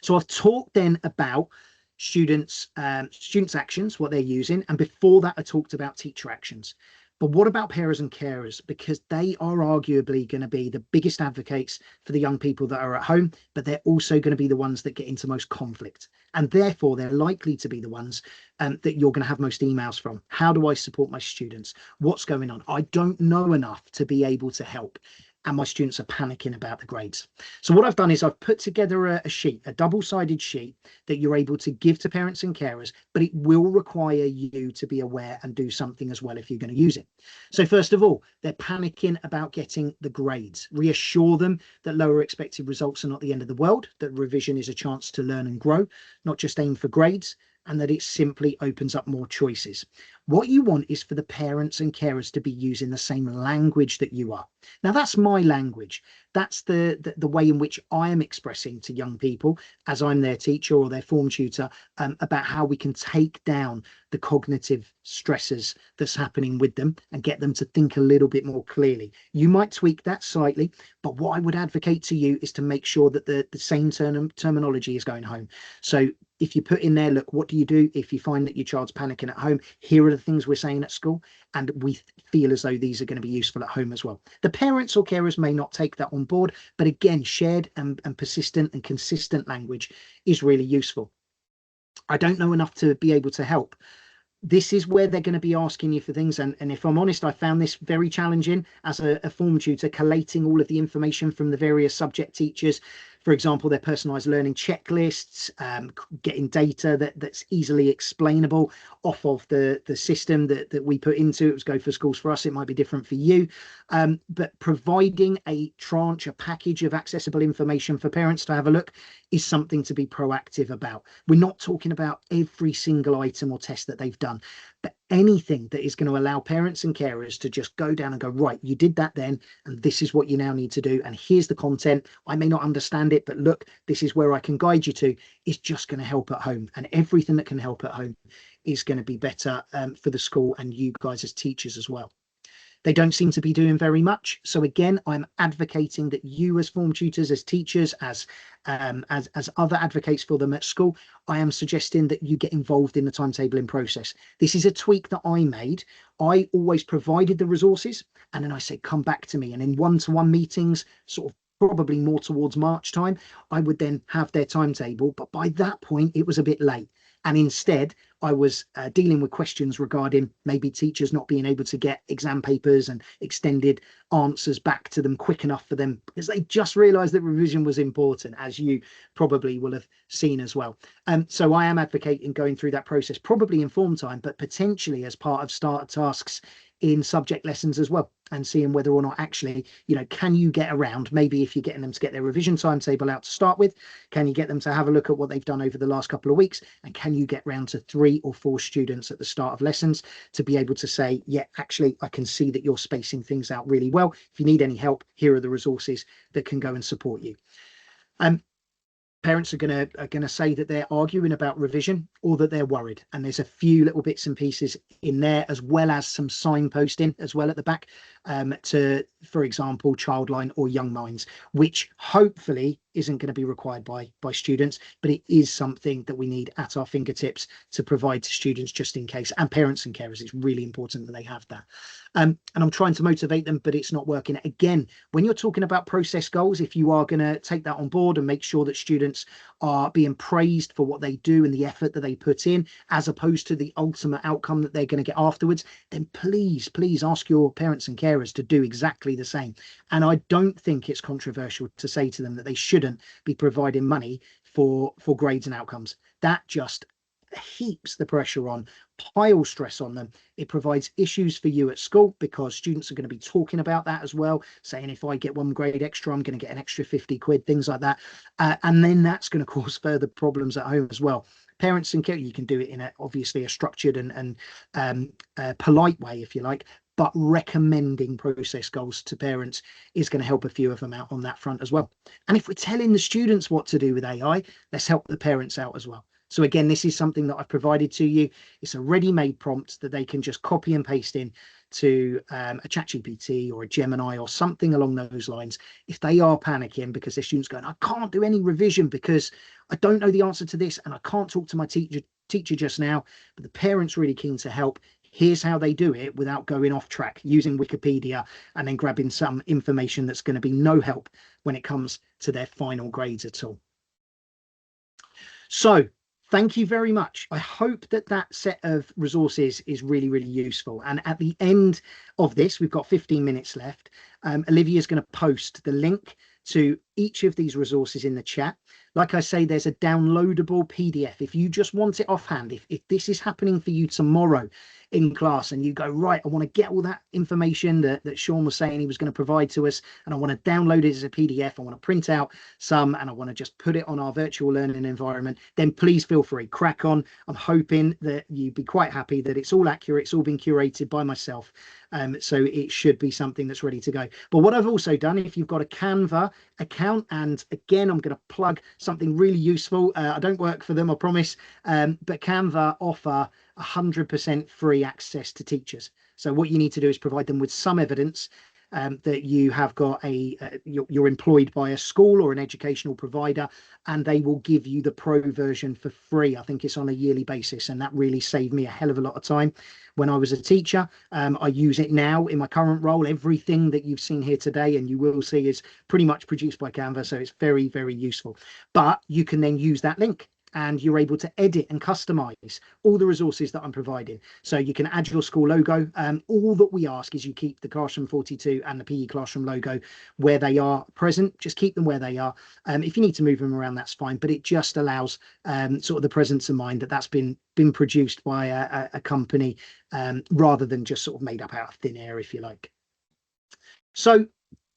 So I've talked then about students' actions, what they're using. And before that, I talked about teacher actions. But what about parents and carers? Because they are arguably going to be the biggest advocates for the young people that are at home, but they're also going to be the ones that get into most conflict. And therefore, they're likely to be the ones that you're going to have most emails from. How do I support my students? What's going on? I don't know enough to be able to help. And my students are panicking about the grades. So what I've done is I've put together a sheet, a double-sided sheet that you're able to give to parents and carers, but it will require you to be aware and do something as well if you're going to use it. So first of all, they're panicking about getting the grades. Reassure them that lower expected results are not the end of the world, that revision is a chance to learn and grow, not just aim for grades, and that it simply opens up more choices. What you want is for the parents and carers to be using the same language that you are. Now, that's my language. That's the way in which I am expressing to young people as I'm their teacher or their form tutor about how we can take down the cognitive stresses that's happening with them and get them to think a little bit more clearly. You might tweak that slightly, but what I would advocate to you is to make sure that the same terminology is going home. So if you put in there, look, what do you do if you find that your child's panicking at home? Here are the things we're saying at school, and we feel as though these are going to be useful at home as well. The parents or carers may not take that on board, but again, shared and persistent and consistent language is really useful. I don't know enough to be able to help. This is where they're going to be asking you for things. And if I'm honest, I found this very challenging as a form tutor, collating all of the information from the various subject teachers. For example, their personalized learning checklists, getting data that's easily explainable off of the system that we put into it. Was Go for Schools for us. It might be different for you. But providing a tranche, a package of accessible information for parents to have a look is something to be proactive about. We're not talking about every single item or test that they've done, but anything that is going to allow parents and carers to just go down and go, right, you did that then, and this is what you now need to do. And here's the content. I may not understand it, but look, this is where I can guide you to, is just going to help at home. And everything that can help at home is going to be better for the school and you guys as teachers as well. They don't seem to be doing very much. So again, I'm advocating that you as form tutors, as teachers, as other advocates for them at school, I am suggesting that you get involved in the timetabling process. This is a tweak that I made. I always provided the resources and then I said, come back to me. And in one-to-one meetings, sort of probably more towards March time, I would then have their timetable. But by that point, it was a bit late. And instead, I was dealing with questions regarding maybe teachers not being able to get exam papers and extended answers back to them quick enough for them because they just realised that revision was important, as you probably will have seen as well. So I am advocating going through that process, probably in form time, but potentially as part of starter tasks in subject lessons as well, and seeing whether or not actually, you know, can you get around, maybe if you're getting them to get their revision timetable out to start with, can you get them to have a look at what they've done over the last couple of weeks, and can you get round to 3 or 4 students at the start of lessons to be able to say, yeah, actually, I can see that you're spacing things out really well. If you need any help, here are the resources that can go and support you. Parents are going to say that they're arguing about revision or that they're worried, and there's a few little bits and pieces in there, as well as some signposting as well at the back to, for example, Childline or Young Minds, which hopefully isn't going to be required by students, but it is something that we need at our fingertips to provide to students just in case, and parents and carers. It's really important that they have that. And I'm trying to motivate them, but it's not working. Again, when you're talking about process goals, if you are going to take that on board and make sure that students are being praised for what they do and the effort that they put in, as opposed to the ultimate outcome that they're going to get afterwards, then please ask your parents and carers to do exactly the same. And I don't think it's controversial to say to them that they shouldn't be providing money for grades and outcomes. That just heaps the pressure on, pile stress on them. It provides issues for you at school because students are going to be talking about that as well, saying if I get 1 grade extra, I'm going to get an extra 50 quid, things like that. And then that's going to cause further problems at home as well. Parents and kids, you can do it in obviously a structured and polite way, if you like, but recommending process goals to parents is going to help a few of them out on that front as well. And if we're telling the students what to do with AI, let's help the parents out as well. So again, this is something that I've provided to you. It's a ready-made prompt that they can just copy and paste in to a ChatGPT or a Gemini or something along those lines. If they are panicking because their students going, I can't do any revision because I don't know the answer to this and I can't talk to my teacher just now, but the parent's really keen to help. Here's how they do it without going off track, using Wikipedia and then grabbing some information that's going to be no help when it comes to their final grades at all. So thank you very much. I hope that that set of resources is really, really useful. And at the end of this, we've got 15 minutes left. Olivia is going to post the link to each of these resources in the chat. Like I say, there's a downloadable PDF. If you just want it offhand, if this is happening for you tomorrow in class and you go, right, I want to get all that information that Sean was saying he was going to provide to us, and I want to download it as a PDF, I want to print out some, and I want to just put it on our virtual learning environment, then please feel free, crack on. I'm hoping that you'd be quite happy that it's all accurate, it's all been curated by myself. So it should be something that's ready to go. But what I've also done, if you've got a Canva account, and again, I'm going to plug something really useful. I don't work for them, I promise, but Canva offer 100% free access to teachers. So what you need to do is provide them with some evidence that you have got you're employed by a school or an educational provider, and they will give you the pro version for free. I think it's on a yearly basis, and that really saved me a hell of a lot of time when I was a teacher. I use it now in my current role. Everything that you've seen here today and you will see is pretty much produced by Canva, so it's very, very useful. But you can then use that link and you're able to edit and customize all the resources that I'm providing. So you can add your school logo. All that we ask is you keep the Classroom 42 and the PE Classroom logo where they are present. Just keep them where they are. If you need to move them around, that's fine, but it just allows sort of the presence of mind that that's been produced by a company rather than just sort of made up out of thin air, if you like. So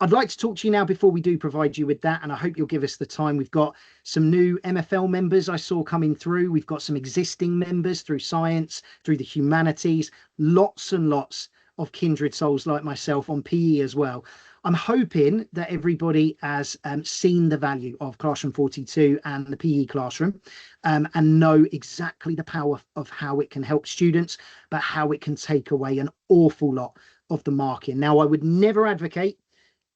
I'd like to talk to you now before we do provide you with that, and I hope you'll give us the time. We've got some new MFL members I saw coming through. We've got some existing members through science, through the humanities, lots and lots of kindred souls like myself on PE as well. I'm hoping that everybody has seen the value of Classroom 42 and the PE classroom, and know exactly the power of how it can help students, but how it can take away an awful lot of the marking. Now, I would never advocate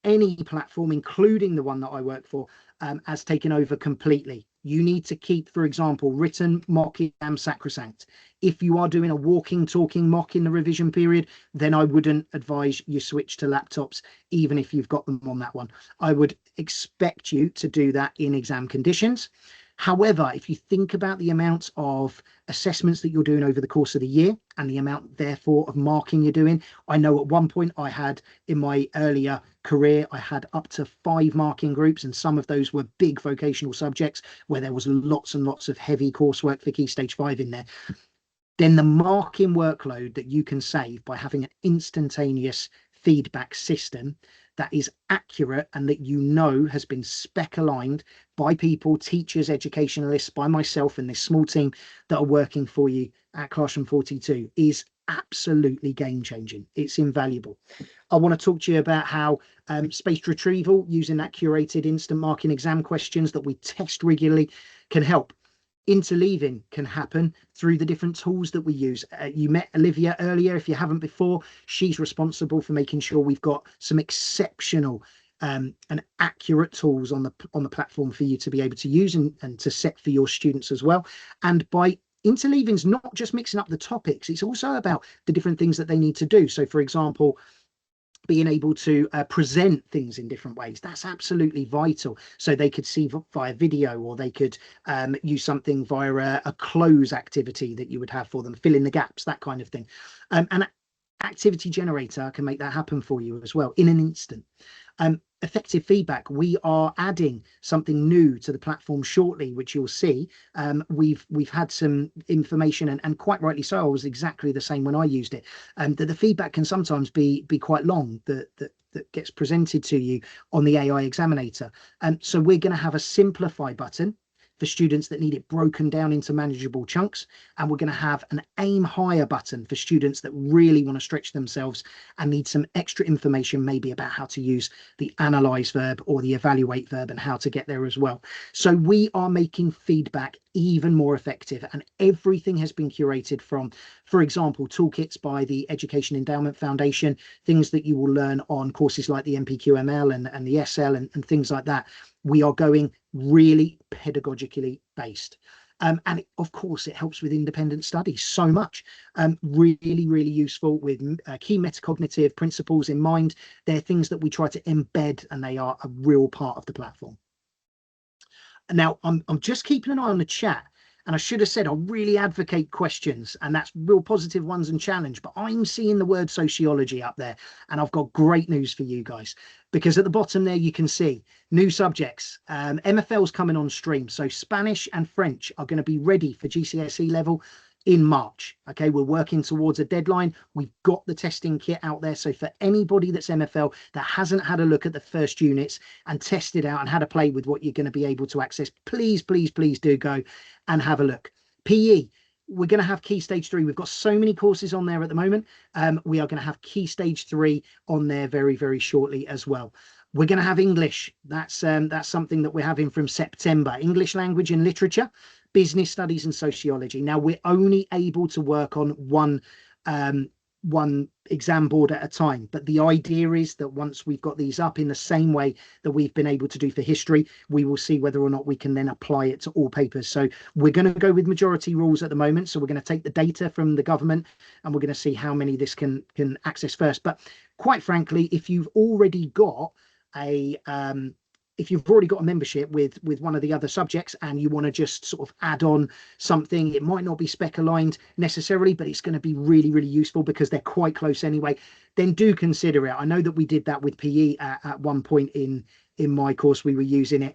any platform, including the one that I work for, as taken over completely. You need to keep, for example, written mock exam sacrosanct. If you are doing a walking, talking mock in the revision period, then I wouldn't advise you switch to laptops, even if you've got them on that one. I would expect you to do that in exam conditions. However, if you think about the amount of assessments that you're doing over the course of the year and the amount, therefore, of marking you're doing, I know at one point I had in my earlier career, I had up to 5 marking groups, and some of those were big vocational subjects where there was lots and lots of heavy coursework for Key Stage 5 in there. Then the marking workload that you can save by having an instantaneous feedback system that is accurate and that you know has been spec aligned by people, teachers, educationalists, by myself and this small team that are working for you at Classroom 42 is absolutely game changing. It's invaluable. I want to talk to you about how spaced retrieval using that curated instant marking exam questions that we test regularly can help. Interleaving can happen through the different tools that we use. You met Olivia earlier. If you haven't before, she's responsible for making sure we've got some exceptional and accurate tools on the platform for you to be able to use and to set for your students as well. And by interleaving is not just mixing up the topics, it's also about the different things that they need to do. So, for example, being able to present things in different ways, that's absolutely vital. So they could see via video, or they could use something via a close activity that you would have for them, fill in the gaps, that kind of thing. And Activity Generator can make that happen for you as well in an instant. Effective feedback, we are adding something new to the platform shortly, which you'll see. We've had some information, and quite rightly so, I was exactly the same when I used it, that the feedback can sometimes be quite long, that gets presented to you on the AI Examinator. So we're going to have a simplify button for students that need it broken down into manageable chunks. And we're going to have an aim higher button for students that really want to stretch themselves and need some extra information, maybe about how to use the analyze verb or the evaluate verb and how to get there as well. So we are making feedback even more effective, and everything has been curated from, for example, toolkits by the Education Endowment Foundation, things that you will learn on courses like the NPQML and the SL and things like that. We are going really pedagogically based. And of course, it helps with independent study so much. Really, really useful with key metacognitive principles in mind. They're things that we try to embed, and they are a real part of the platform. Now, I'm just keeping an eye on the chat, and I should have said I really advocate questions, and that's real positive ones and challenge, but I'm seeing the word sociology up there, and I've got great news for you guys, because at the bottom there you can see new subjects. MFL's coming on stream, so Spanish and French are going to be ready for GCSE level in March. Okay, we're working towards a deadline. We've got the testing kit out there, so for anybody that's MFL that hasn't had a look at the first units and tested out and had a play with what you're going to be able to access, please do go and have a look. PE, we're going to have Key Stage 3. We've got so many courses on there at the moment. We are going to have Key Stage 3 on there very, very shortly as well. We're going to have English. That's something that we're having from September. English language and literature, business studies and sociology. Now, we're only able to work on one exam board at a time, but the idea is that once we've got these up in the same way that we've been able to do for history, we will see whether or not we can then apply it to all papers. So we're going to go with majority rules at the moment. So we're going to take the data from the government, and we're going to see how many this can access first. But quite frankly, if you've already got a membership with one of the other subjects, and you want to just sort of add on something, it might not be spec aligned necessarily, but it's going to be really, really useful because they're quite close anyway, then do consider it. I know that we did that with PE at one point in in my course, we were using it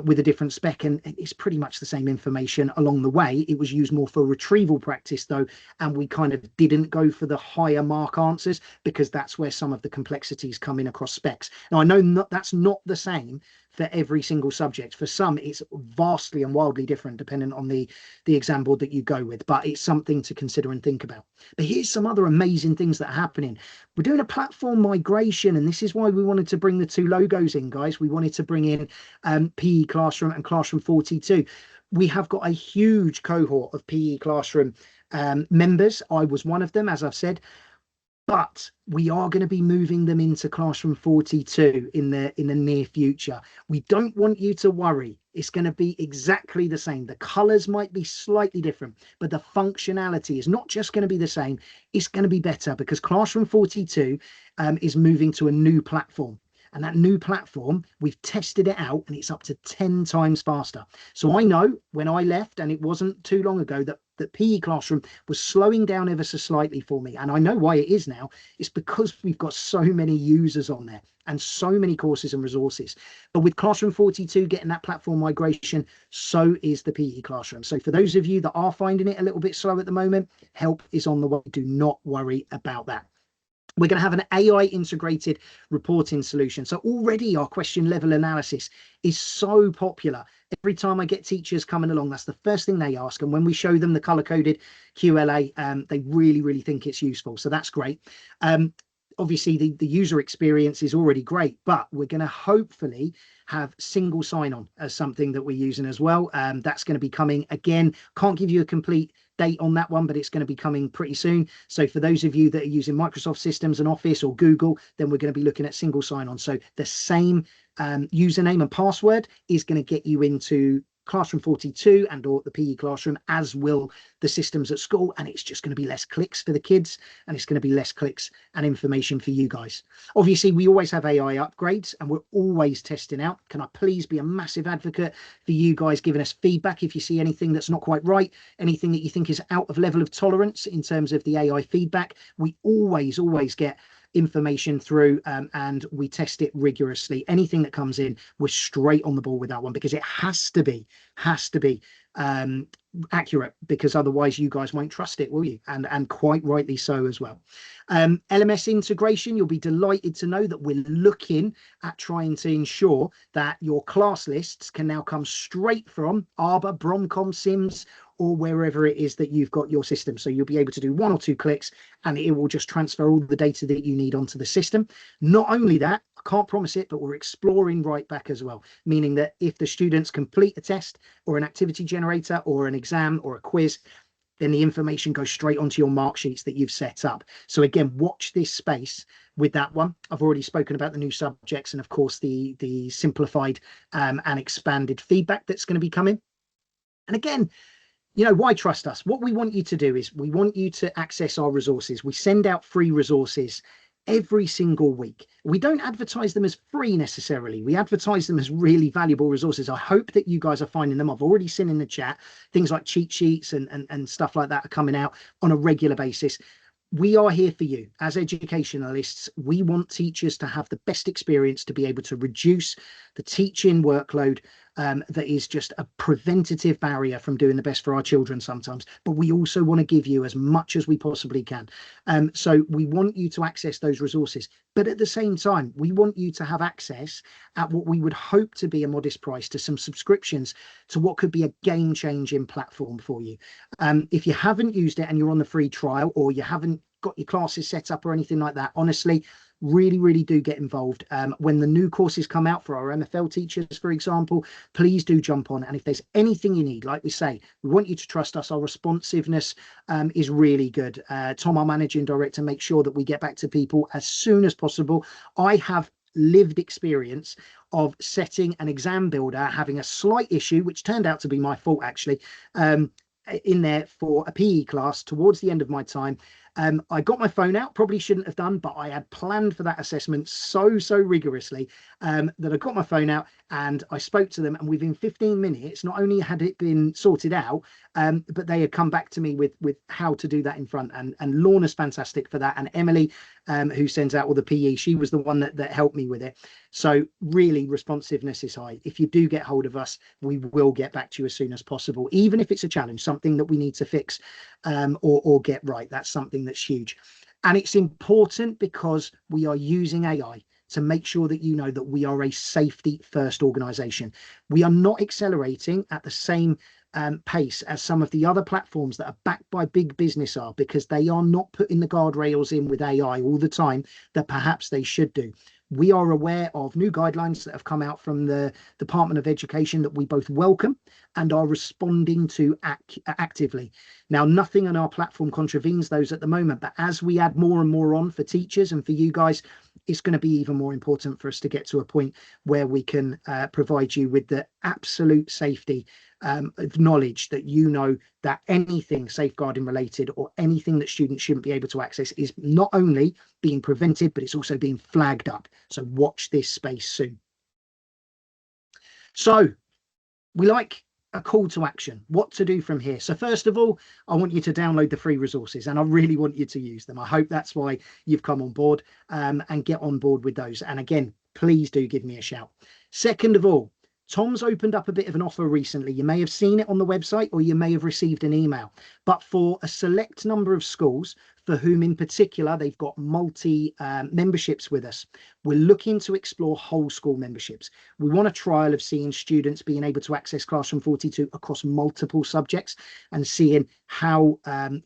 with a different spec, and it's pretty much the same information along the way. It was used more for retrieval practice though, and we kind of didn't go for the higher mark answers because that's where some of the complexities come in across specs. Now, I know that's not the same for every single subject. For some, it's vastly and wildly different depending on the exam board that you go with, but it's something to consider and think about. But here's some other amazing things that are happening. We're doing a platform migration, and this is why we wanted to bring the two logos in, guys. We wanted to bring in PE Classroom and Classroom 42. We have got a huge cohort of PE Classroom members. I was one of them, as I've said. But we are going to be moving them into Classroom 42 in the near future. We don't want you to worry. It's going to be exactly the same. The colors might be slightly different, but the functionality is not just going to be the same. It's going to be better because Classroom 42 is moving to a new platform. And that new platform, we've tested it out and it's up to 10 times faster. So I know when I left, and it wasn't too long ago, that PE Classroom was slowing down ever so slightly for me. And I know why it is now. It's because we've got so many users on there and so many courses and resources. But with Classroom 42 getting that platform migration, so is the PE Classroom. So for those of you that are finding it a little bit slow at the moment, help is on the way. Do not worry about that. We're going to have an AI integrated reporting solution. So already our question level analysis is so popular. Every time I get teachers coming along, that's the first thing they ask. And when we show them the color coded QLA, they really, really think it's useful. So that's great. Obviously, the user experience is already great, but we're going to hopefully have single sign-on as something that we're using as well. That's going to be coming again. Can't give you a complete date on that one, but it's going to be coming pretty soon. So for those of you that are using Microsoft Systems and Office or Google, then we're going to be looking at single sign-on. So the same username and password is going to get you into Classroom 42 and or the PE Classroom, as will the systems at school, and it's just going to be less clicks for the kids, and it's going to be less clicks and information for you guys. Obviously, we always have AI upgrades and we're always testing out. Can I please be a massive advocate for you guys giving us feedback if you see anything that's not quite right, anything that you think is out of level of tolerance in terms of the AI feedback. We always get information through and we test it rigorously. Anything that comes in, we're straight on the ball with that one, because it has to be accurate, because otherwise you guys won't trust it, will you? And quite rightly so as well. LMS integration, you'll be delighted to know that we're looking at trying to ensure that your class lists can now come straight from Arbor, Bromcom, Sims, or wherever it is that you've got your system. So you'll be able to do 1 or 2 clicks and it will just transfer all the data that you need onto the system. Not only that, I can't promise it, but we're exploring write back as well, meaning that if the students complete a test or an activity generator or an exam or a quiz, then the information goes straight onto your mark sheets that you've set up. So again, watch this space with that one. I've already spoken about the new subjects and of course the simplified and expanded feedback that's going to be coming. And again, you know, why trust us? What we want you to do is we want you to access our resources. We send out free resources every single week. We don't advertise them as free necessarily. We advertise them as really valuable resources. I hope that you guys are finding them. I've already seen in the chat things like cheat sheets and stuff like that are coming out on a regular basis. We are here for you as educationalists. We want teachers to have the best experience, to be able to reduce the teaching workload that is just a preventative barrier from doing the best for our children sometimes. But we also want to give you as much as we possibly can. So we want you to access those resources. But at the same time, we want you to have access at what we would hope to be a modest price to some subscriptions to what could be a game-changing platform for you. If you haven't used it and you're on the free trial, or you haven't got your classes set up or anything like that, honestly, really do get involved. When the new courses come out for our MFL teachers, for example, please do jump on. And if there's anything you need, like we say, we want you to trust us. Our responsiveness is really good. Tom, our managing director, makes sure that we get back to people as soon as possible. I have lived experience of setting an exam builder, having a slight issue, which turned out to be my fault actually, in there for a PE class towards the end of my time. I got my phone out, probably shouldn't have done, but I had planned for that assessment so rigorously that I got my phone out and I spoke to them, and within 15 minutes, not only had it been sorted out, but they had come back to me with how to do that in front. And Lorna's fantastic for that, and Emily, who sends out all the PE, she was the one that helped me with it. So really, responsiveness is high. If you do get hold of us, we will get back to you as soon as possible, even if it's a challenge, something that we need to fix or get right. That's something that's huge. And it's important because we are using AI to make sure that you know that we are a safety first organization. We are not accelerating at the same pace as some of the other platforms that are backed by big business are, because they are not putting the guardrails in with AI all the time that perhaps they should do. We are aware of new guidelines that have come out from the Department of Education that we both welcome and are responding to actively. Now, nothing on our platform contravenes those at the moment, but as we add more and more on for teachers and for you guys, it's going to be even more important for us to get to a point where we can provide you with the absolute safety of knowledge that you know that anything safeguarding related or anything that students shouldn't be able to access is not only being prevented, but it's also being flagged up. So watch this space soon. So we like a call to action, what to do from here. So first of all, I want you to download the free resources, and I really want you to use them. I hope that's why you've come on board, and get on board with those. And again, please do give me a shout. Second of all, Tom's opened up a bit of an offer recently. You may have seen it on the website, or you may have received an email, but for a select number of schools for whom in particular they've got multi memberships with us, we're looking to explore whole school memberships. We want a trial of seeing students being able to access Classroom 42 across multiple subjects and seeing how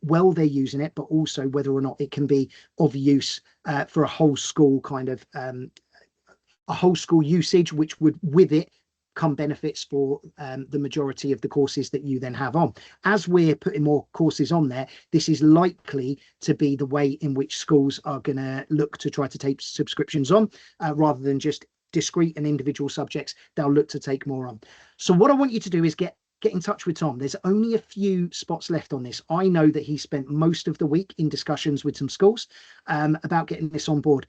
well they're using it, but also whether or not it can be of use for a whole school kind of a whole school usage, which would with it come benefits for the majority of the courses that you then have on. As we're putting more courses on there, this is likely to be the way in which schools are going to look to try to take subscriptions on, rather than just discrete and individual subjects. They'll look to take more on. So what I want you to do is get in touch with Tom. There's only a few spots left on this. I know that he spent most of the week in discussions with some schools about getting this on board.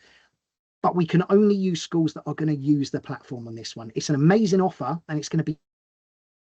But we can only use schools that are going to use the platform on this one. It's an amazing offer, and it's going to be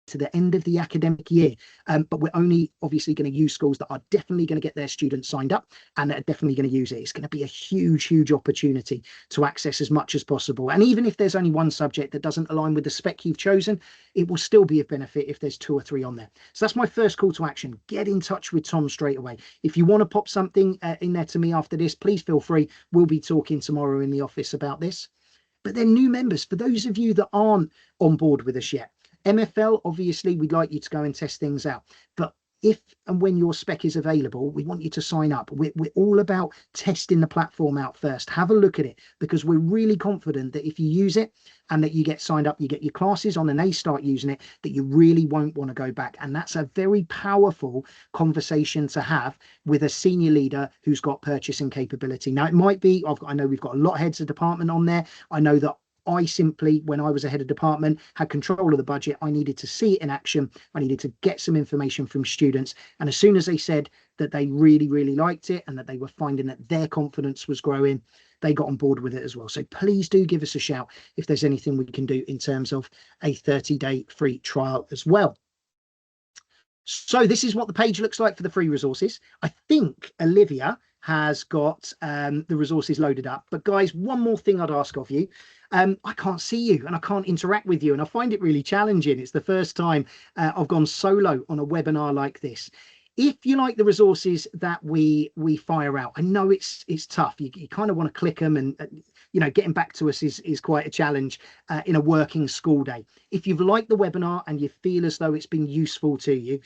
to the end of the academic year. But we're only obviously going to use schools that are definitely going to get their students signed up and that are definitely going to use it. It's going to be a huge opportunity to access as much as possible. And even if there's only one subject that doesn't align with the spec you've chosen, it will still be of benefit if there's 2 or 3 on there. So that's my first call to action. Get in touch with Tom straight away. If you want to pop something in there to me after this, please feel free. We'll be talking tomorrow in the office about this. But then new members, for those of you that aren't on board with us yet, MFL, obviously, we'd like you to go and test things out. But if and when your spec is available, we want you to sign up. We're all about testing the platform out first. Have a look at it, because we're really confident that if you use it and that you get signed up, you get your classes on and they start using it, that you really won't want to go back. And that's a very powerful conversation to have with a senior leader who's got purchasing capability. Now, it might be, I know we've got a lot of heads of department on there. I know that I simply, when I was a head of department, had control of the budget. I needed to see it in action. I needed to get some information from students. And as soon as they said that they really liked it and that they were finding that their confidence was growing, they got on board with it as well. So please do give us a shout if there's anything we can do in terms of a 30-day free trial as well. So this is what the page looks like for the free resources. I think Olivia has got the resources loaded up. But guys, one more thing I'd ask of you. I can't see you and I can't interact with you, and I find it really challenging. It's the first time I've gone solo on a webinar like this. If you like the resources that we fire out, I know it's tough. You kind of want to click them, and you know, getting back to us is quite a challenge in a working school day. If you've liked the webinar and you feel as though it's been useful to you,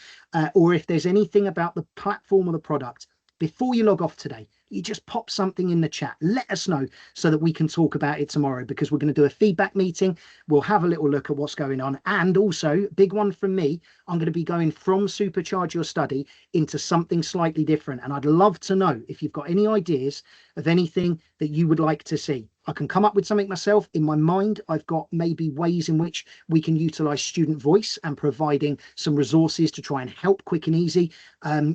or if there's anything about the platform or the product, before you log off today, you just pop something in the chat. Let us know so that we can talk about it tomorrow, because we're going to do a feedback meeting. We'll have a little look at what's going on. And also, big one from me, I'm going to be going from Supercharge Your Study into something slightly different. And I'd love to know if you've got any ideas of anything that you would like to see. I can come up with something myself. In my mind, I've got maybe ways in which we can utilize student voice and providing some resources to try and help quick and easy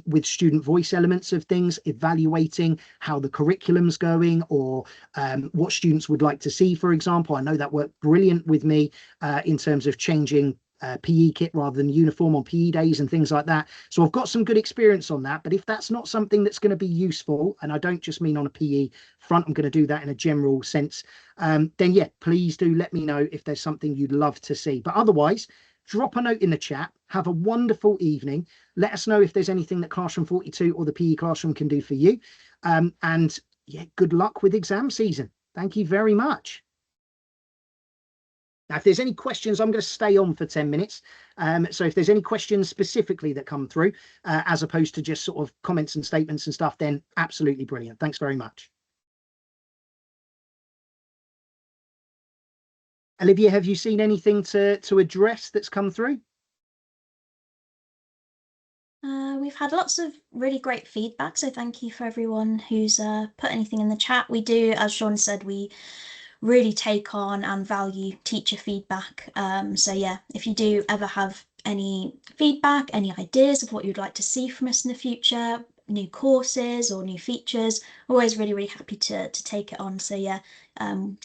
with student voice elements of things, evaluating how the curriculum's going, or what students would like to see, for example. I know that worked brilliant with me in terms of changing PE kit rather than uniform on PE days and things like that. So I've got some good experience on that. But if that's not something that's going to be useful, and I don't just mean on a PE front, I'm going to do that in a general sense, then yeah, please do let me know if there's something you'd love to see. But otherwise, drop a note in the chat. Have a wonderful evening. Let us know if there's anything that Classroom 42 or the PE Classroom can do for you. And yeah, good luck with exam season. Thank you very much. Now, if there's any questions, I'm going to stay on for 10 minutes. So if there's any questions specifically that come through, as opposed to just sort of comments and statements and stuff, then absolutely brilliant. Thanks very much. Olivia, have you seen anything to address that's come through? We've had lots of really great feedback, so thank you for everyone who's put anything in the chat. We do, as Sean said, we really take on and value teacher feedback. So yeah, if you do ever have any feedback, any ideas of what you'd like to see from us in the future, new courses or new features, always really, really happy to take it on. So yeah,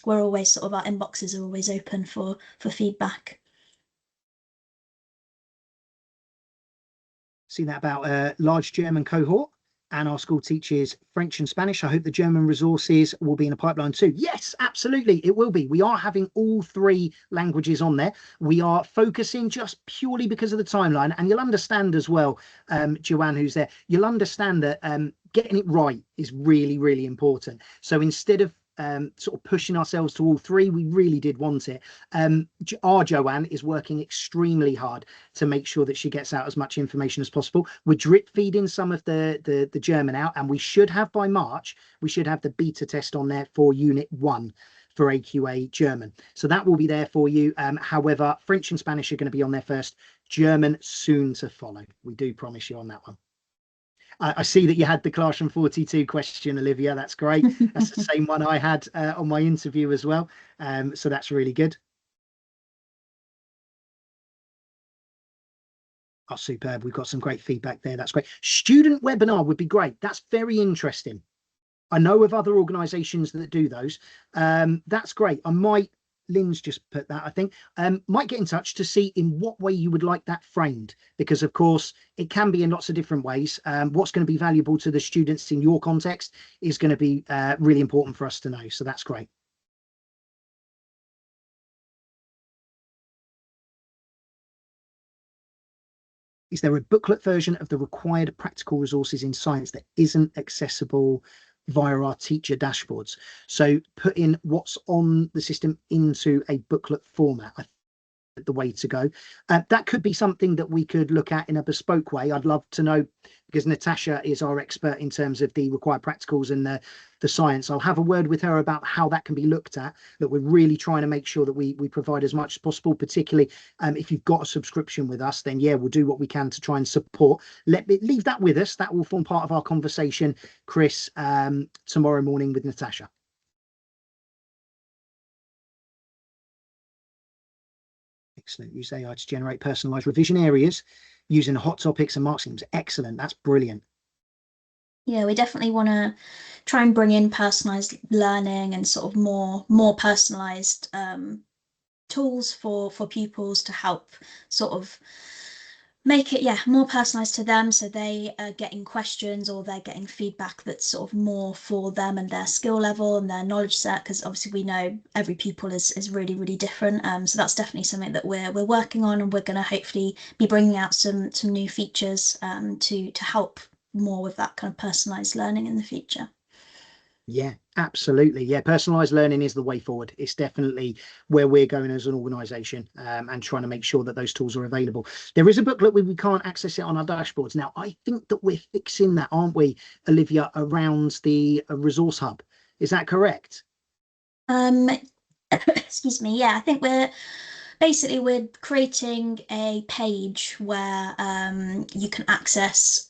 we're always sort of, our inboxes are always open for feedback. See that about a large German cohort and our school teaches French and Spanish. I hope the German resources will be in a pipeline too. Yes, absolutely, it will be. We are having all 3 languages on there. We are focusing just purely because of the timeline, and you'll understand as well, Joanne, who's there, you'll understand that getting it right is really, really important. So instead of sort of pushing ourselves to all 3, we really did want it. Our Joanne is working extremely hard to make sure that she gets out as much information as possible. We're drip feeding some of the German out, and we should have by March, we should have the beta test on there for Unit 1 for AQA German. So that will be there for you. However, French and Spanish are going to be on there first. German soon to follow. We do promise you on that one. I see that you had the Classroom 42 question, Olivia. That's great. That's the same one I had on my interview as well. So that's really good. Oh, superb. We've got some great feedback there. That's great. Student webinar would be great. That's very interesting. I know of other organisations that do those. That's great. Lynn's just put that, I think, might get in touch to see in what way you would like that framed, because of course it can be in lots of different ways. What's going to be valuable to the students in your context is going to be really important for us to know. So that's great. Is there a booklet version of the required practical resources in science that isn't accessible via our teacher dashboards? So put in what's on the system into a booklet format. I think the way to go. That could be something that we could look at in a bespoke way. I'd love to know, because Natasha is our expert in terms of the required practicals and the science. I'll have a word with her about how that can be looked at, that we're really trying to make sure that we provide as much as possible, particularly if you've got a subscription with us, then yeah, we'll do what we can to try and support. Leave that with us. That will form part of our conversation, Chris, tomorrow morning with Natasha. Excellent. Use AI to generate personalised revision areas using hot topics and mark schemes. Excellent. That's brilliant. Yeah, we definitely want to try and bring in personalised learning and sort of more personalised tools for pupils to help sort of make it, yeah, more personalized to them, so they are getting questions or they're getting feedback that's sort of more for them and their skill level and their knowledge set, because obviously we know every pupil is really, really different. So that's definitely something that we're working on, and we're going to hopefully be bringing out some new features to help more with that kind of personalized learning in the future. Yeah, absolutely. Yeah, personalized learning is the way forward. It's definitely where we're going as an organisation, and trying to make sure that those tools are available. There is a booklet where we can't access it on our dashboards. Now, I think that we're fixing that, aren't we, Olivia, around the resource hub? Is that correct? Excuse me. Yeah, I think we're basically we're creating a page where you can access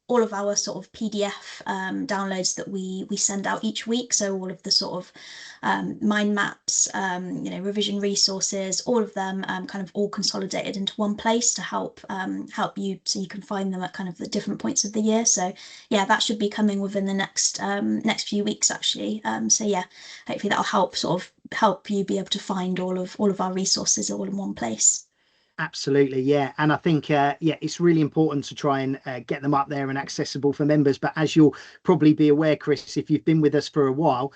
all of our sort of PDF downloads that we send out each week. So all of the sort of mind maps, revision resources, all of them kind of all consolidated into one place to help you, so you can find them at kind of the different points of the year. So yeah, that should be coming within the next few weeks actually. So yeah, hopefully that'll help you be able to find all of our resources all in one place. Absolutely, yeah. And I think, it's really important to try and get them up there and accessible for members. But as you'll probably be aware, Chris, if you've been with us for a while,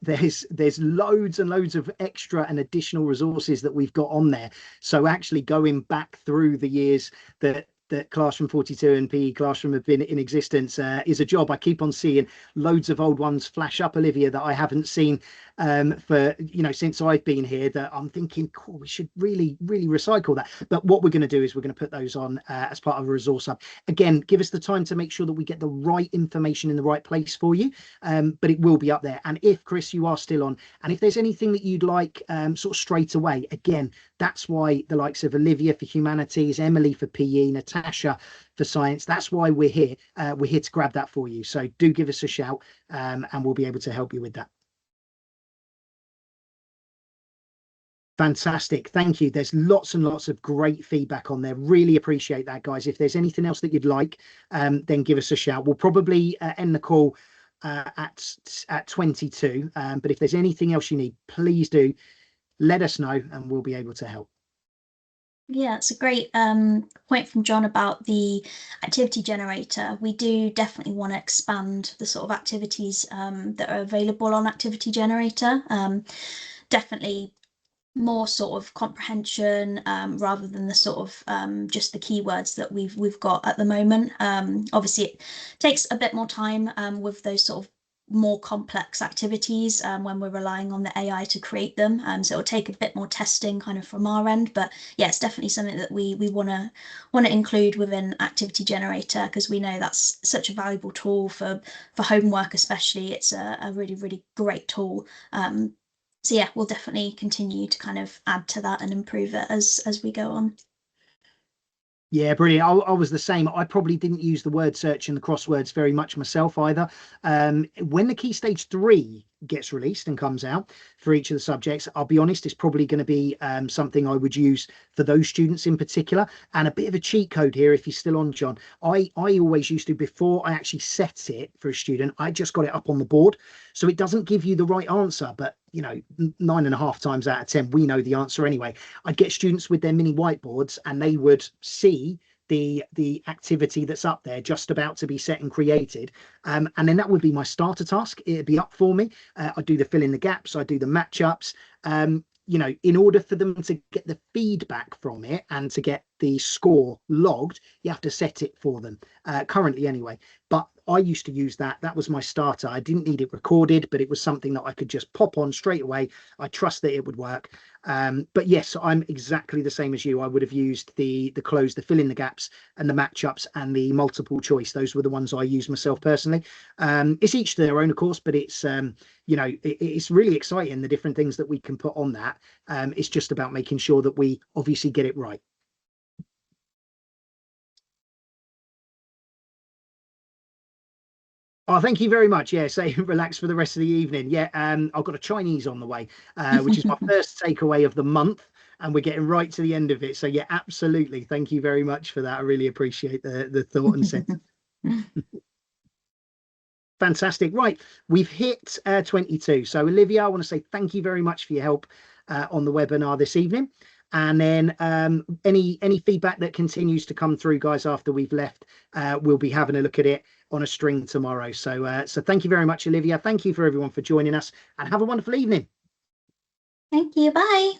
there's loads and loads of extra and additional resources that we've got on there. So actually going back through the years that Classroom 42 and PE Classroom have been in existence is a job. I keep on seeing loads of old ones flash up, Olivia, that I haven't seen for since I've been here, that I'm thinking, cool, we should really recycle that. But what we're going to do is we're going to put those on as part of a resource hub. Again, give us the time to make sure that we get the right information in the right place for you, but it will be up there. And if, Chris, you are still on, and if there's anything that you'd like sort of straight away, again, that's why the likes of Olivia for humanities, Emily for PE, Natasha for science, that's why we're here. We're here to grab that for you. So do give us a shout and we'll be able to help you with that. Fantastic. Thank you. There's lots and lots of great feedback on there. Really appreciate that, guys. If there's anything else that you'd like, then give us a shout. We'll probably end the call at 22. But if there's anything else you need, please do let us know and we'll be able to help. Yeah, it's a great point from John about the activity generator. We do definitely want to expand the sort of activities that are available on activity generator. Definitely more sort of comprehension rather than the sort of just the keywords that we've got at the moment. Obviously, it takes a bit more time with those sort of more complex activities when we're relying on the AI to create them. So it'll take a bit more testing kind of from our end. But yeah, it's definitely something that we want to include within Activity Generator, because we know that's such a valuable tool for homework especially. It's a really great tool. So yeah, we'll definitely continue to kind of add to that and improve it as we go on. Yeah, brilliant. I was the same. I probably didn't use the word search and the crosswords very much myself either. When the Key Stage 3 gets released and comes out for each of the subjects, I'll be honest, it's probably going to be something I would use for those students in particular. And a bit of a cheat code here, if you're still on, John, I always used to, before I actually set it for a student, I just got it up on the board. So it doesn't give you the right answer, but 9.5 times out of 10, we know the answer anyway. I'd get students with their mini whiteboards and they would see the activity that's up there just about to be set and created, and then that would be my starter task. It'd be up for me. I do the fill in the gaps, I do the matchups. In order for them to get the feedback from it and to get the score logged, you have to set it for them, currently anyway. But I used to use that. That was my starter. I didn't need it recorded, but it was something that I could just pop on straight away. I trust that it would work. But yes, I'm exactly the same as you. I would have used the close, the fill in the gaps and the matchups and the multiple choice. Those were the ones I used myself personally. It's each to their own, of course, but it's it's really exciting, the different things that we can put on that. It's just about making sure that we obviously get it right. Oh, thank you very much. Yeah, say relax for the rest of the evening. Yeah, I've got a Chinese on the way, which is my first takeaway of the month, and we're getting right to the end of it. So yeah, absolutely. Thank you very much for that. I really appreciate the thought and sense. Fantastic. Right, we've hit 22. So Olivia, I want to say thank you very much for your help on the webinar this evening. And then any feedback that continues to come through, guys, after we've left, we'll be having a look at it on a string tomorrow. So thank you very much, Olivia. Thank you for everyone for joining us, and have a wonderful evening. Thank you. Bye.